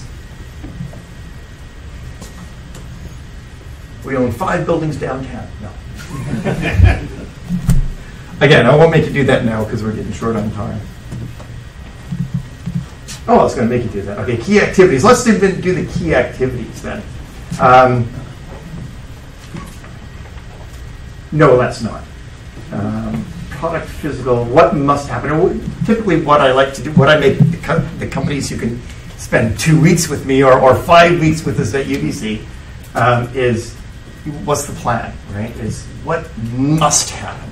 We own 5 buildings downtown. No. Again, I won't make you do that now because we're getting short on time. Oh, I was going to make you do that. Okay, key activities. Let's do the key activities then. No, let's not. Product physical, what must happen? Typically what I like to do, what I make the companies who can spend 2 weeks with me or 5 weeks with us at UBC is what's the plan, right? Is what must happen.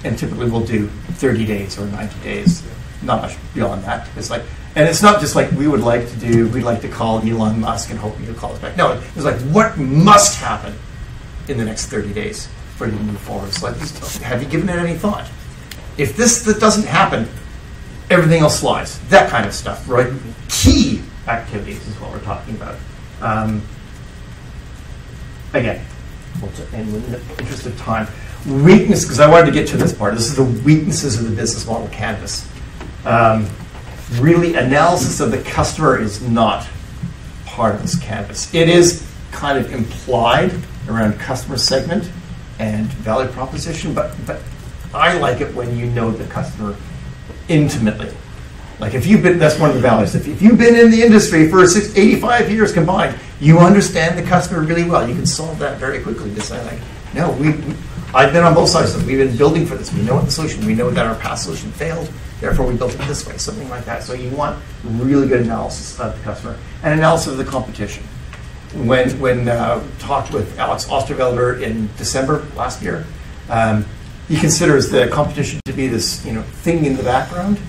And typically we'll do 30 days or 90 days, not much beyond that. It's like, and it's not just like we'd like to call Elon Musk and hope he'll call us back. No, it's like what must happen in the next 30 days for you to move forward. So have you given it any thought? If this doesn't happen, everything else slides. That kind of stuff, right? Key activities is what we're talking about. Again, and in the interest of time, weakness, because I wanted to get to this part. This is the weaknesses of the business model canvas. Really, analysis of the customer is not part of this canvas. It is kind of implied around customer segment and value proposition, but I like it when you know the customer intimately. Like if you've been, that's one of the values. If you've been in the industry for 85 years combined, you understand the customer really well. You can solve that very quickly. Just say like, no, I've been on both sides of it. We've been building for this. We know what the solution. We know that our past solution failed. Therefore, we built it this way. Something like that. So you want really good analysis of the customer and analysis of the competition. When talked with Alex Ostervelder in December last year, he considers the competition to be this thing in the background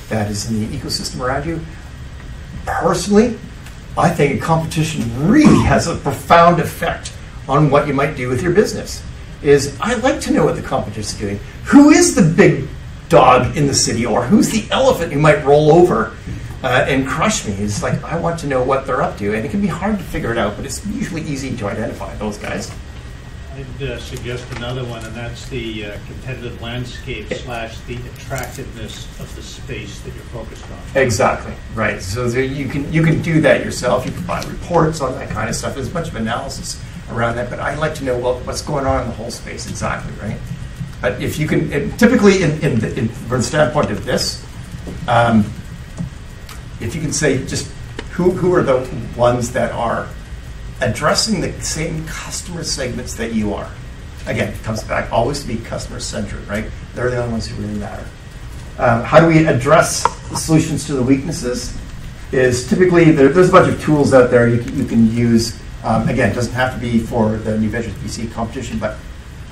that is in the ecosystem around you. Personally, I think competition really has a profound effect on what you might do with your business. I like to know what the competition is doing. Who is the big dog in the city, or who's the elephant who might roll over and crush me? It's like, I want to know what they're up to, and it can be hard to figure it out, but it's usually easy to identify those guys. I'd suggest another one, and that's the competitive landscape / the attractiveness of the space that you're focused on. Exactly, right. So you can do that yourself. You can find reports on that kind of stuff. There's a bunch of analysis around that, but I like to know what's going on in the whole space exactly, right? But if you can, typically from the standpoint of this, if you can say just who are the ones that are addressing the same customer segments that you are. Again, it comes back always to be customer-centered, right? They're the only ones who really matter. How do we address the solutions to the weaknesses? Is typically, there's a bunch of tools out there you can use. Again, it doesn't have to be for the New Ventures BC competition, but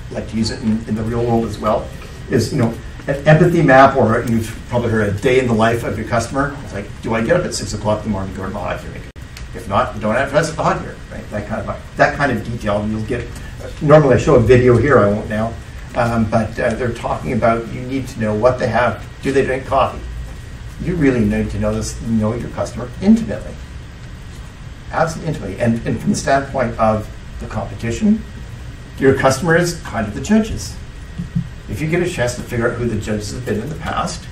I like to use it in the real world as well. Is an empathy map, or you've probably heard a day in the life of your customer. It's like, do I get up at 6 o'clock in the morning to go to the hot here? If not, you don't advertise at the hot here, right? That kind of detail you'll get. Normally I show a video here, I won't now, but they're talking about you need to know what they have. Do they drink coffee? You really need to know your customer intimately. Absolutely intimately. And from the standpoint of the competition, your customer is kind of the judges. If you get a chance to figure out who the judges have been in the past,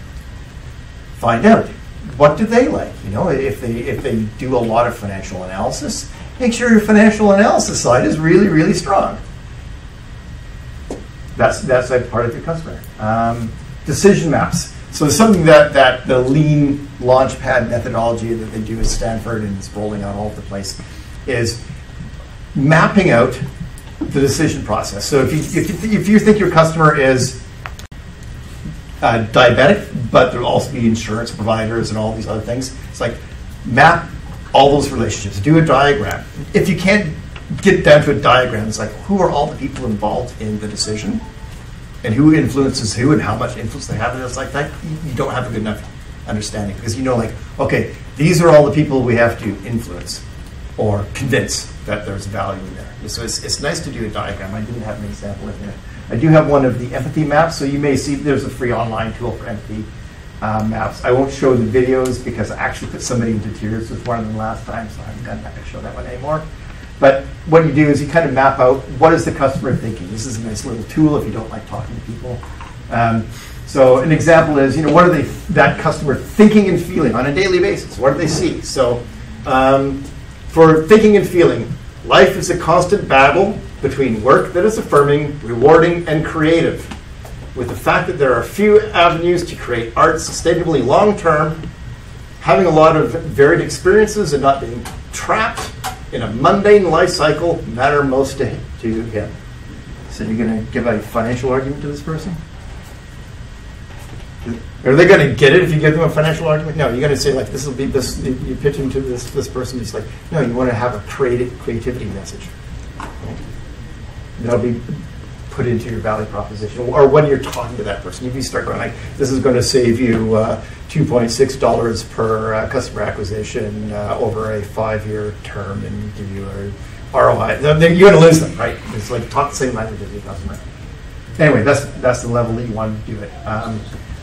find out what do they like. If they do a lot of financial analysis, make sure your financial analysis side is really, really strong. That's like part of your customer. Decision maps. So something that the lean launchpad methodology that they do at Stanford and is rolling out all over the place is mapping out the decision process. So if you think your customer is diabetic, but there'll also be insurance providers and all these other things, it's like map all those relationships. Do a diagram. If you can't get down to a diagram, it's like who are all the people involved in the decision? And who influences who and how much influence they have. And it's like that, you don't have a good enough understanding because okay, these are all the people we have to influence or convince that there's value in there. So it's nice to do a diagram. I didn't have an example in here. I do have one of the empathy maps. So you may see there's a free online tool for empathy maps. I won't show the videos because I actually put somebody into tears with one of them last time, so I'm not going to show that one anymore. But what you do is you kind of map out what is the customer thinking. This is a nice little tool if you don't like talking to people. So an example is, what are that customer thinking and feeling on a daily basis? What do they see? So for thinking and feeling, life is a constant battle between work that is affirming, rewarding, and creative. With the fact that there are few avenues to create art sustainably long-term, having a lot of varied experiences and not being trapped in a mundane life cycle matter most to him. So you're going to give a financial argument to this person? Are they going to get it if you give them a financial argument? No, you're going to say like this will be this. You pitch him to this person. It's like no, you want to have a creativity message. Right? That'll be put into your value proposition, or when you're talking to that person, if you start going like, "This is going to save you $2.6 per customer acquisition over a 5-year term and give you a ROI," you're going to lose them, right? It's like talk the same language as your customer. Anyway, that's the level that you want to do it.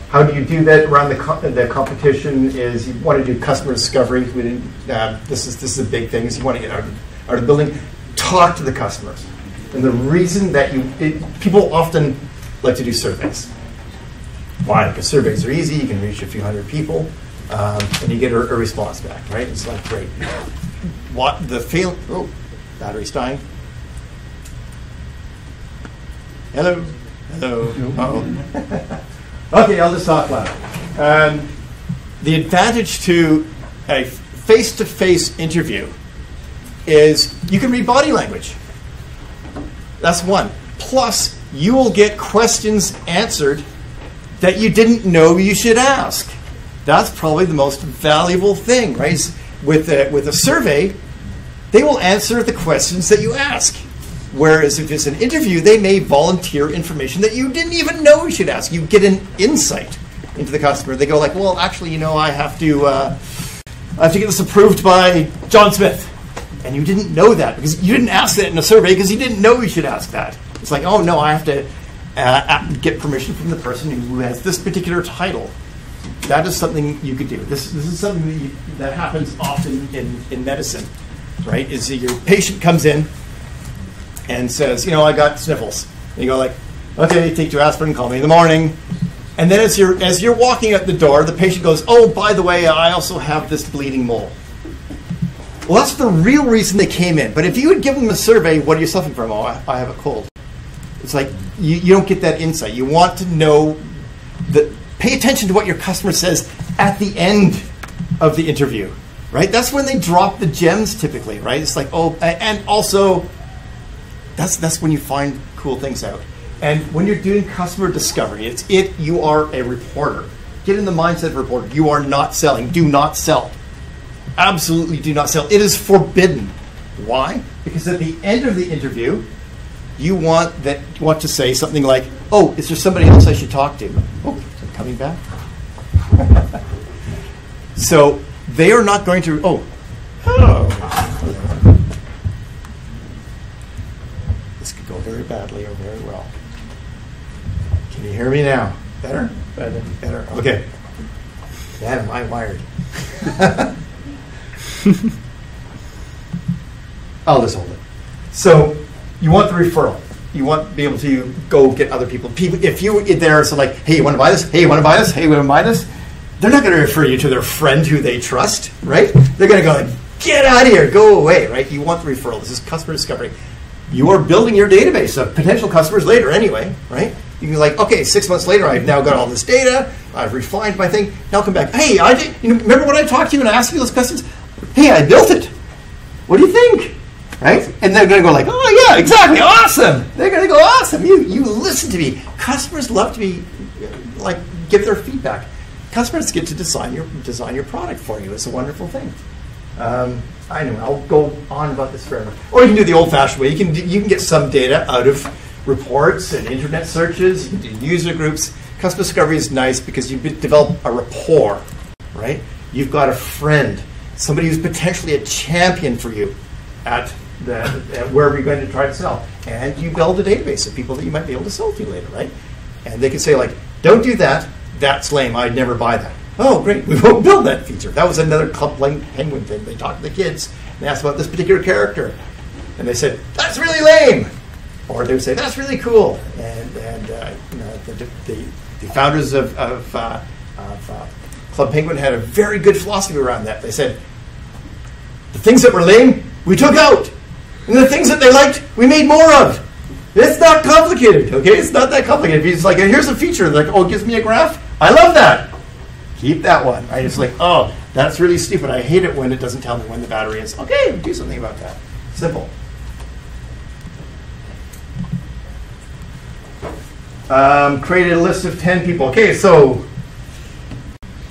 How do you do that around the competition? Is you want to do customer discovery. This is a big thing. Is you want to get out of the building, talk to the customers. And the reason that people often like to do surveys. Why? Because surveys are easy. You can reach a few hundred people, and you get a response back, right? It's like great. What the fail? Oh, battery's dying. Hello. Uh-oh. Okay, I'll just talk loud. The advantage to a face-to-face interview is you can read body language. That's one. Plus, you will get questions answered that you didn't know you should ask. That's probably the most valuable thing, right? With a survey, they will answer the questions that you ask. Whereas if it's an interview, they may volunteer information that you didn't even know you should ask. You get an insight into the customer. They go like, well, actually, I have to get this approved by John Smith. And you didn't know that because you didn't ask that in a survey because you didn't know you should ask that. It's like, oh, no, I have to get permission from the person who has this particular title. That is something you could do. This is something that happens often in medicine, right? Is your patient comes in and says, I got sniffles. And you go like, okay, take 2 aspirin, call me in the morning. And then as you're walking out the door, the patient goes, oh, by the way, I also have this bleeding mole. Well, that's the real reason they came in. But if you had given them a survey, what are you suffering from? Oh, I have a cold. It's like you don't get that insight. You want to know pay attention to what your customer says at the end of the interview, right? That's when they drop the gems typically, right? It's like, oh, and also that's when you find cool things out. And when you're doing customer discovery, you are a reporter. Get in the mindset of a reporter. You are not selling. Do not sell. Absolutely do not sell. It is forbidden. Why? Because at the end of the interview, you want to say something like, oh, is there somebody else I should talk to? Oh, is it coming back? So they are not going to, This could go very badly or very well. Can you hear me now? Better? Better. Okay. Man, am I wired. I'll just hold it. So you want the referral. You want to be able to go get other people. If you there, so like, hey, you want to buy this? Hey, you want to buy this? Hey, you want to buy this? They're not going to refer you to their friend who they trust, right? They're going to go like, get out of here, go away, right? You want the referral. This is customer discovery. You are building your database of potential customers later anyway, right? You can be like, okay, 6 months later, I've now got all this data. I've refined my thing. Now come back. Hey, remember when I talked to you and I asked you those questions? Hey, I built it. What do you think? Right? And they're going to go like, oh, yeah, exactly, awesome. They're going to go, awesome. You listen to me. Customers love to be, like, give their feedback. Customers get to design your product for you. It's a wonderful thing. I know, I'll go on about this forever. Or you can do the old-fashioned way. You can get some data out of reports and internet searches. You can do user groups. Customer discovery is nice because you develop a rapport, right? You've got a friend, somebody who's potentially a champion for you at wherever you're going to try to sell. And you build a database of people that you might be able to sell to later, right? And they can say, like, don't do that. That's lame. I'd never buy that. Oh, great. We won't build that feature. That was another Club Penguin thing. They talked to the kids and they asked about this particular character. And they said, that's really lame. Or they would say, that's really cool. And the founders of Club Penguin had a very good philosophy around that. They said, the things that were lame, we took out. And the things that they liked, we made more of. It's not complicated, okay? It's not that complicated. It's like, here's a feature. Like, oh, it gives me a graph. I love that. Keep that one. Right? It's like, oh, that's really stupid. I hate it when it doesn't tell me when the battery is. Okay, do something about that. Simple. Created a list of 10 people. Okay, so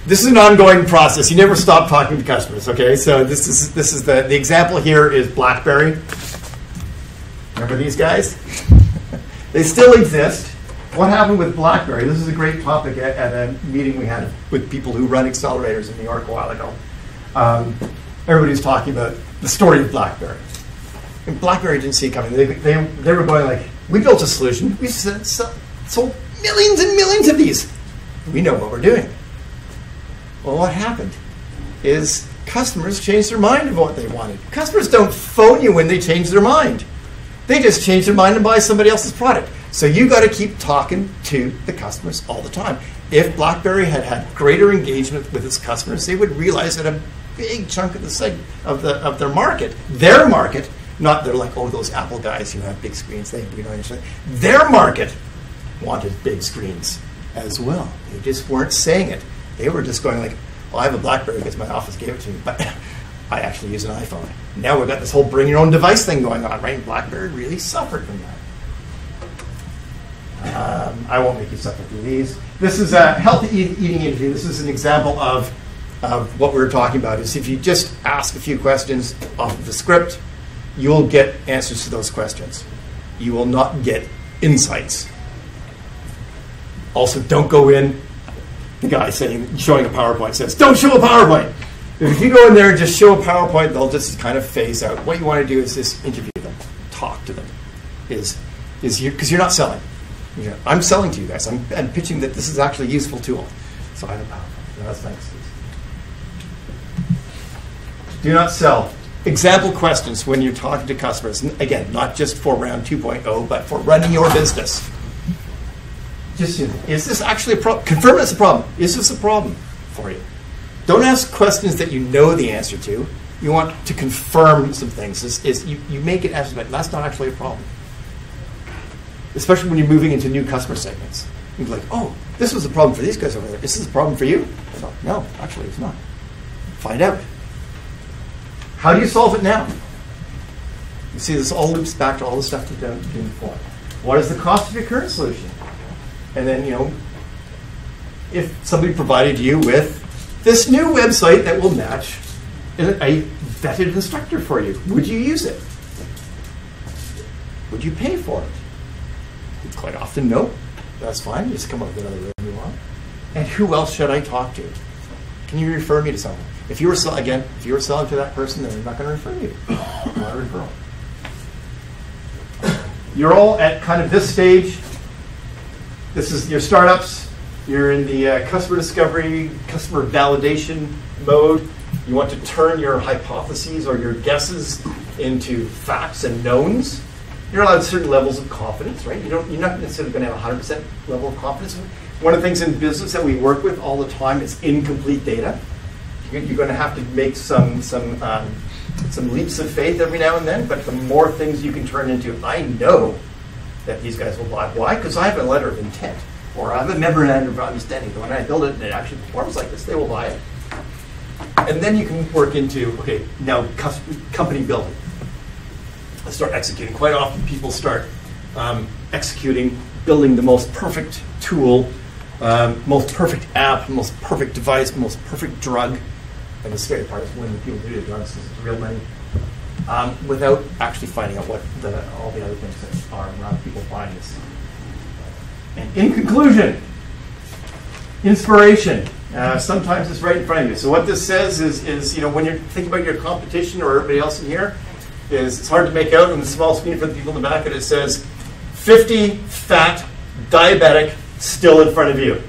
this is an ongoing process. You never stop talking to customers, okay? So this is the example here is BlackBerry. Remember these guys? They still exist. What happened with BlackBerry? This is a great topic at a meeting we had with people who run accelerators in New York a while ago. Everybody's talking about the story of BlackBerry. And BlackBerry didn't see it coming. They were going like, we built a solution. We sold millions and millions of these. We know what we're doing. Well, what happened is customers changed their mind of what they wanted. Customers don't phone you when they change their mind. They just change their mind and buy somebody else's product. So you got to keep talking to the customers all the time. If BlackBerry had had greater engagement with its customers, they would realize that a big chunk of of their market, not they're like, oh, those Apple guys who have big screens, their market wanted big screens as well. They just weren't saying it. They were just going like, well, I have a BlackBerry because my office gave it to me, but I actually use an iPhone. Now we've got this whole bring your own device thing going on, right? And BlackBerry really suffered from that. I won't make you suffer through these. This is a healthy eating interview. This is an example of what we were talking about. Is if you just ask a few questions off of the script, you will get answers to those questions. You will not get insights. Also, don't go in. The guy showing a PowerPoint says, don't show a PowerPoint. If you go in there and just show a PowerPoint, they'll just kind of phase out. What you want to do is just interview them, talk to them. Because you're not selling. I'm selling to you guys. I'm pitching that this is actually a useful tool. So I have a PowerPoint. That's nice. Do not sell. Example questions when you're talking to customers. Again, not just for round 2.0, but for running your business. Just, is this actually a problem? Confirm it's a problem. Is this a problem for you? Don't ask questions that you know the answer to. You want to confirm some things. You make it as that's not actually a problem. Especially when you're moving into new customer segments. You're like, oh, this was a problem for these guys over there. Is this a problem for you? No, actually it's not. Find out. How do you solve it now? You see, this all loops back to all the stuff you've done before. What is the cost of your current solution? And then, if somebody provided you with this new website that will match a vetted instructor for you, would you use it? Would you pay for it? Quite often, no. That's fine. Just come up with another revenue on. And who else should I talk to? Can you refer me to someone? If you were selling to that person, then I'm not going to refer you. Not a referral. You're all at kind of this stage. This is your startups. You're in the customer discovery, customer validation mode. You want to turn your hypotheses or your guesses into facts and knowns. You're allowed certain levels of confidence, right? You're not necessarily going to have a 100% level of confidence. One of the things in business that we work with all the time is incomplete data. You're going to have to make some leaps of faith every now and then, but the more things you can turn into, I know that these guys will buy. Why? Because I have a letter of intent, or I have a memorandum of understanding. When I build it and it actually performs like this, they will buy it. And then you can work into, okay, now company building. Let's start executing. Quite often people start executing, building the most perfect tool, most perfect app, most perfect device, most perfect drug. And the scary part is when the people do the drugs, because it's real money, without actually finding out what all the other things that are around people buying this. And in conclusion, inspiration. Sometimes it's right in front of you. So what this says is when you're thinking about your competition or everybody else in here, is it's hard to make out on the small screen for the people in the back, and it says 50 fat diabetic still in front of you.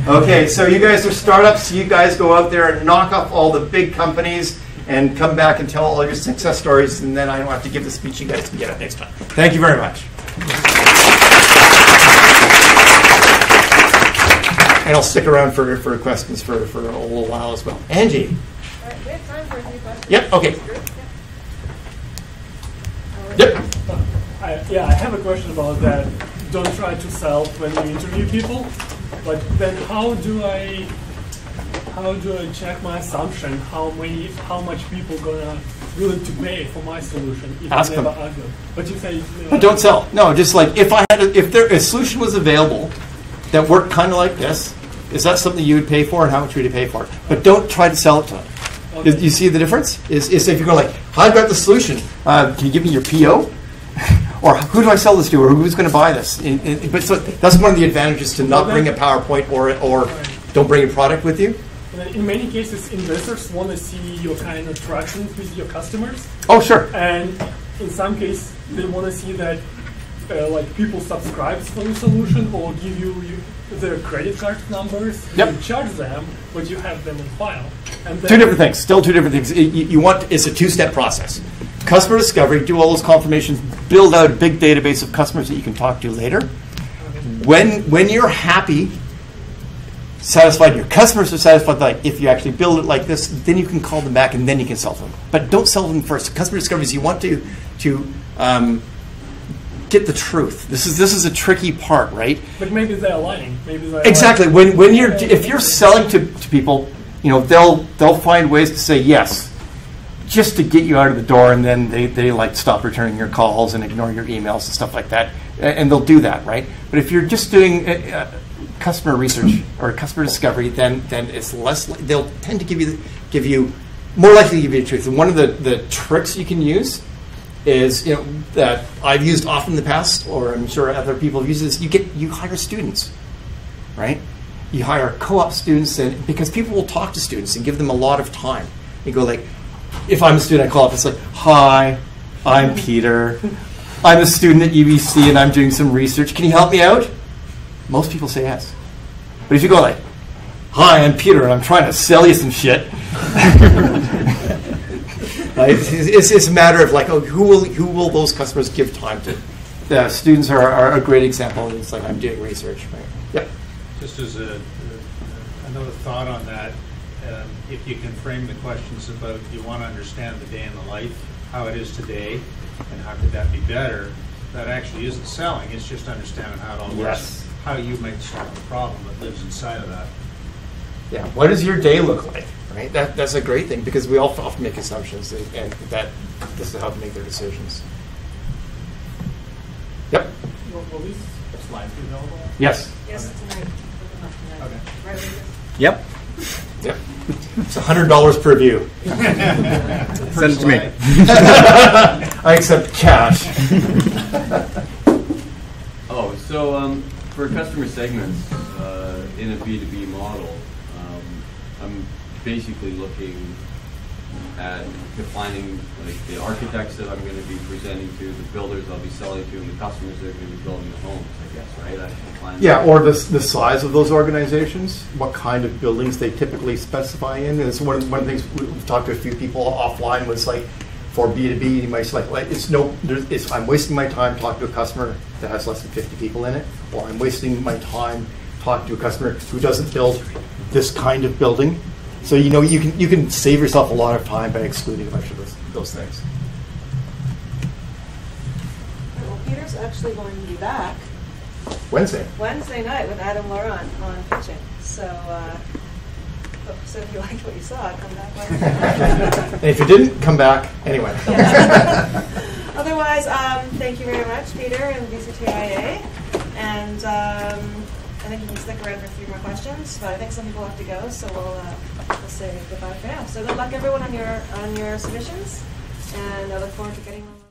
Okay, so you guys are startups. You guys go out there and knock off all the big companies and come back and tell all your success stories, and then I don't have to give the speech. You guys can get it next time. Thank you very much. And I'll stick around for questions for a little while as well. Angie. All right, we have time for a few questions. Yep, okay. Yep. I have a question about that. Don't try to sell when you interview people. But then how do I check my assumption? How much people gonna willing to pay for my solution? If Ask I never them. argue. But you say But don't sell. No, just like if a solution was available that worked kind of like this, is that something you would pay for, and how much would you pay for it? But don't try to sell it to them. Okay. You see the difference? Is if you go like, I've got the solution. Can you give me your PO? Or who do I sell this to? Or who's going to buy this? But so that's one of the advantages to not bring a PowerPoint or don't bring a product with you. in many cases, investors want to see your kind of traction with your customers. Oh, sure. And in some cases, they want to see that like people subscribe for the solution or give you their credit card numbers. Yep. You charge them, but you have them in file. And then two different things. Still two different things. It's a two-step process. Customer discovery, do all those confirmations, build out a big database of customers that you can talk to later. When you're happy, satisfied, your customers are satisfied, like if you actually build it like this, then you can call them back and then you can sell them. But don't sell them first. Customer discovery is you want to get the truth. This is a tricky part, right? But maybe they're lying. Maybe they're exactly. lying. If you're selling to people, they'll find ways to say yes, just to get you out of the door, and then they like stop returning your calls and ignore your emails and stuff like that, and they'll do that, right? But if you're just doing customer research or customer discovery, then it's less. They'll tend to give you more likely to give you the truth. And one of the tricks you can use is that I've used often in the past, or I'm sure other people have used this. You hire students, right? You hire co-op students, and because people will talk to students and give them a lot of time. You go like, if I'm a student, I call up. It's like, hi, I'm Peter. I'm a student at UBC and I'm doing some research. Can you help me out? Most people say yes. But if you go like, hi, I'm Peter and I'm trying to sell you some shit. It's a matter of like, who will those customers give time to? Students are a great example. It's like, I'm doing research. Right? Yep. Just as another thought on that, if you can frame the questions about you want to understand the day in the life, how it is today, and how could that be better, that actually isn't selling. It's just understanding how it all works, Yes. how you might solve the problem that lives inside of that. Yeah. What does your day look like? Right. That's a great thing because we all often make assumptions, and that this is how to make their decisions. Yep. Will these slides be available? Yes. Yes, tonight. Okay. Right with this. Yep. Yep. It's $100 per view. Send it to me. I accept cash. For customer segments in a B2B model, I'm basically looking at defining like the architects that I'm going to be presenting to, the builders I'll be selling to, and the customers that are going to be building the homes, I guess, right? I define Yeah, or the size of those organizations, what kind of buildings they typically specify in. And it's one of the things we've talked to a few people offline was like, for B2B, you might say like I'm wasting my time talking to a customer that has less than 50 people in it, or I'm wasting my time talking to a customer who doesn't build this kind of building. So you can save yourself a lot of time by excluding a bunch of those things. Well, Peter's actually going to be back Wednesday night with Adam Laurent on pitching. So if you liked what you saw, come back Wednesday. And if you didn't, come back anyway. Otherwise, thank you very much, Peter and BCTIA. And I think you can stick around for a few more questions, but I think some people have to go, so we'll say goodbye for now. So good luck, everyone, on your submissions, and I look forward to getting them.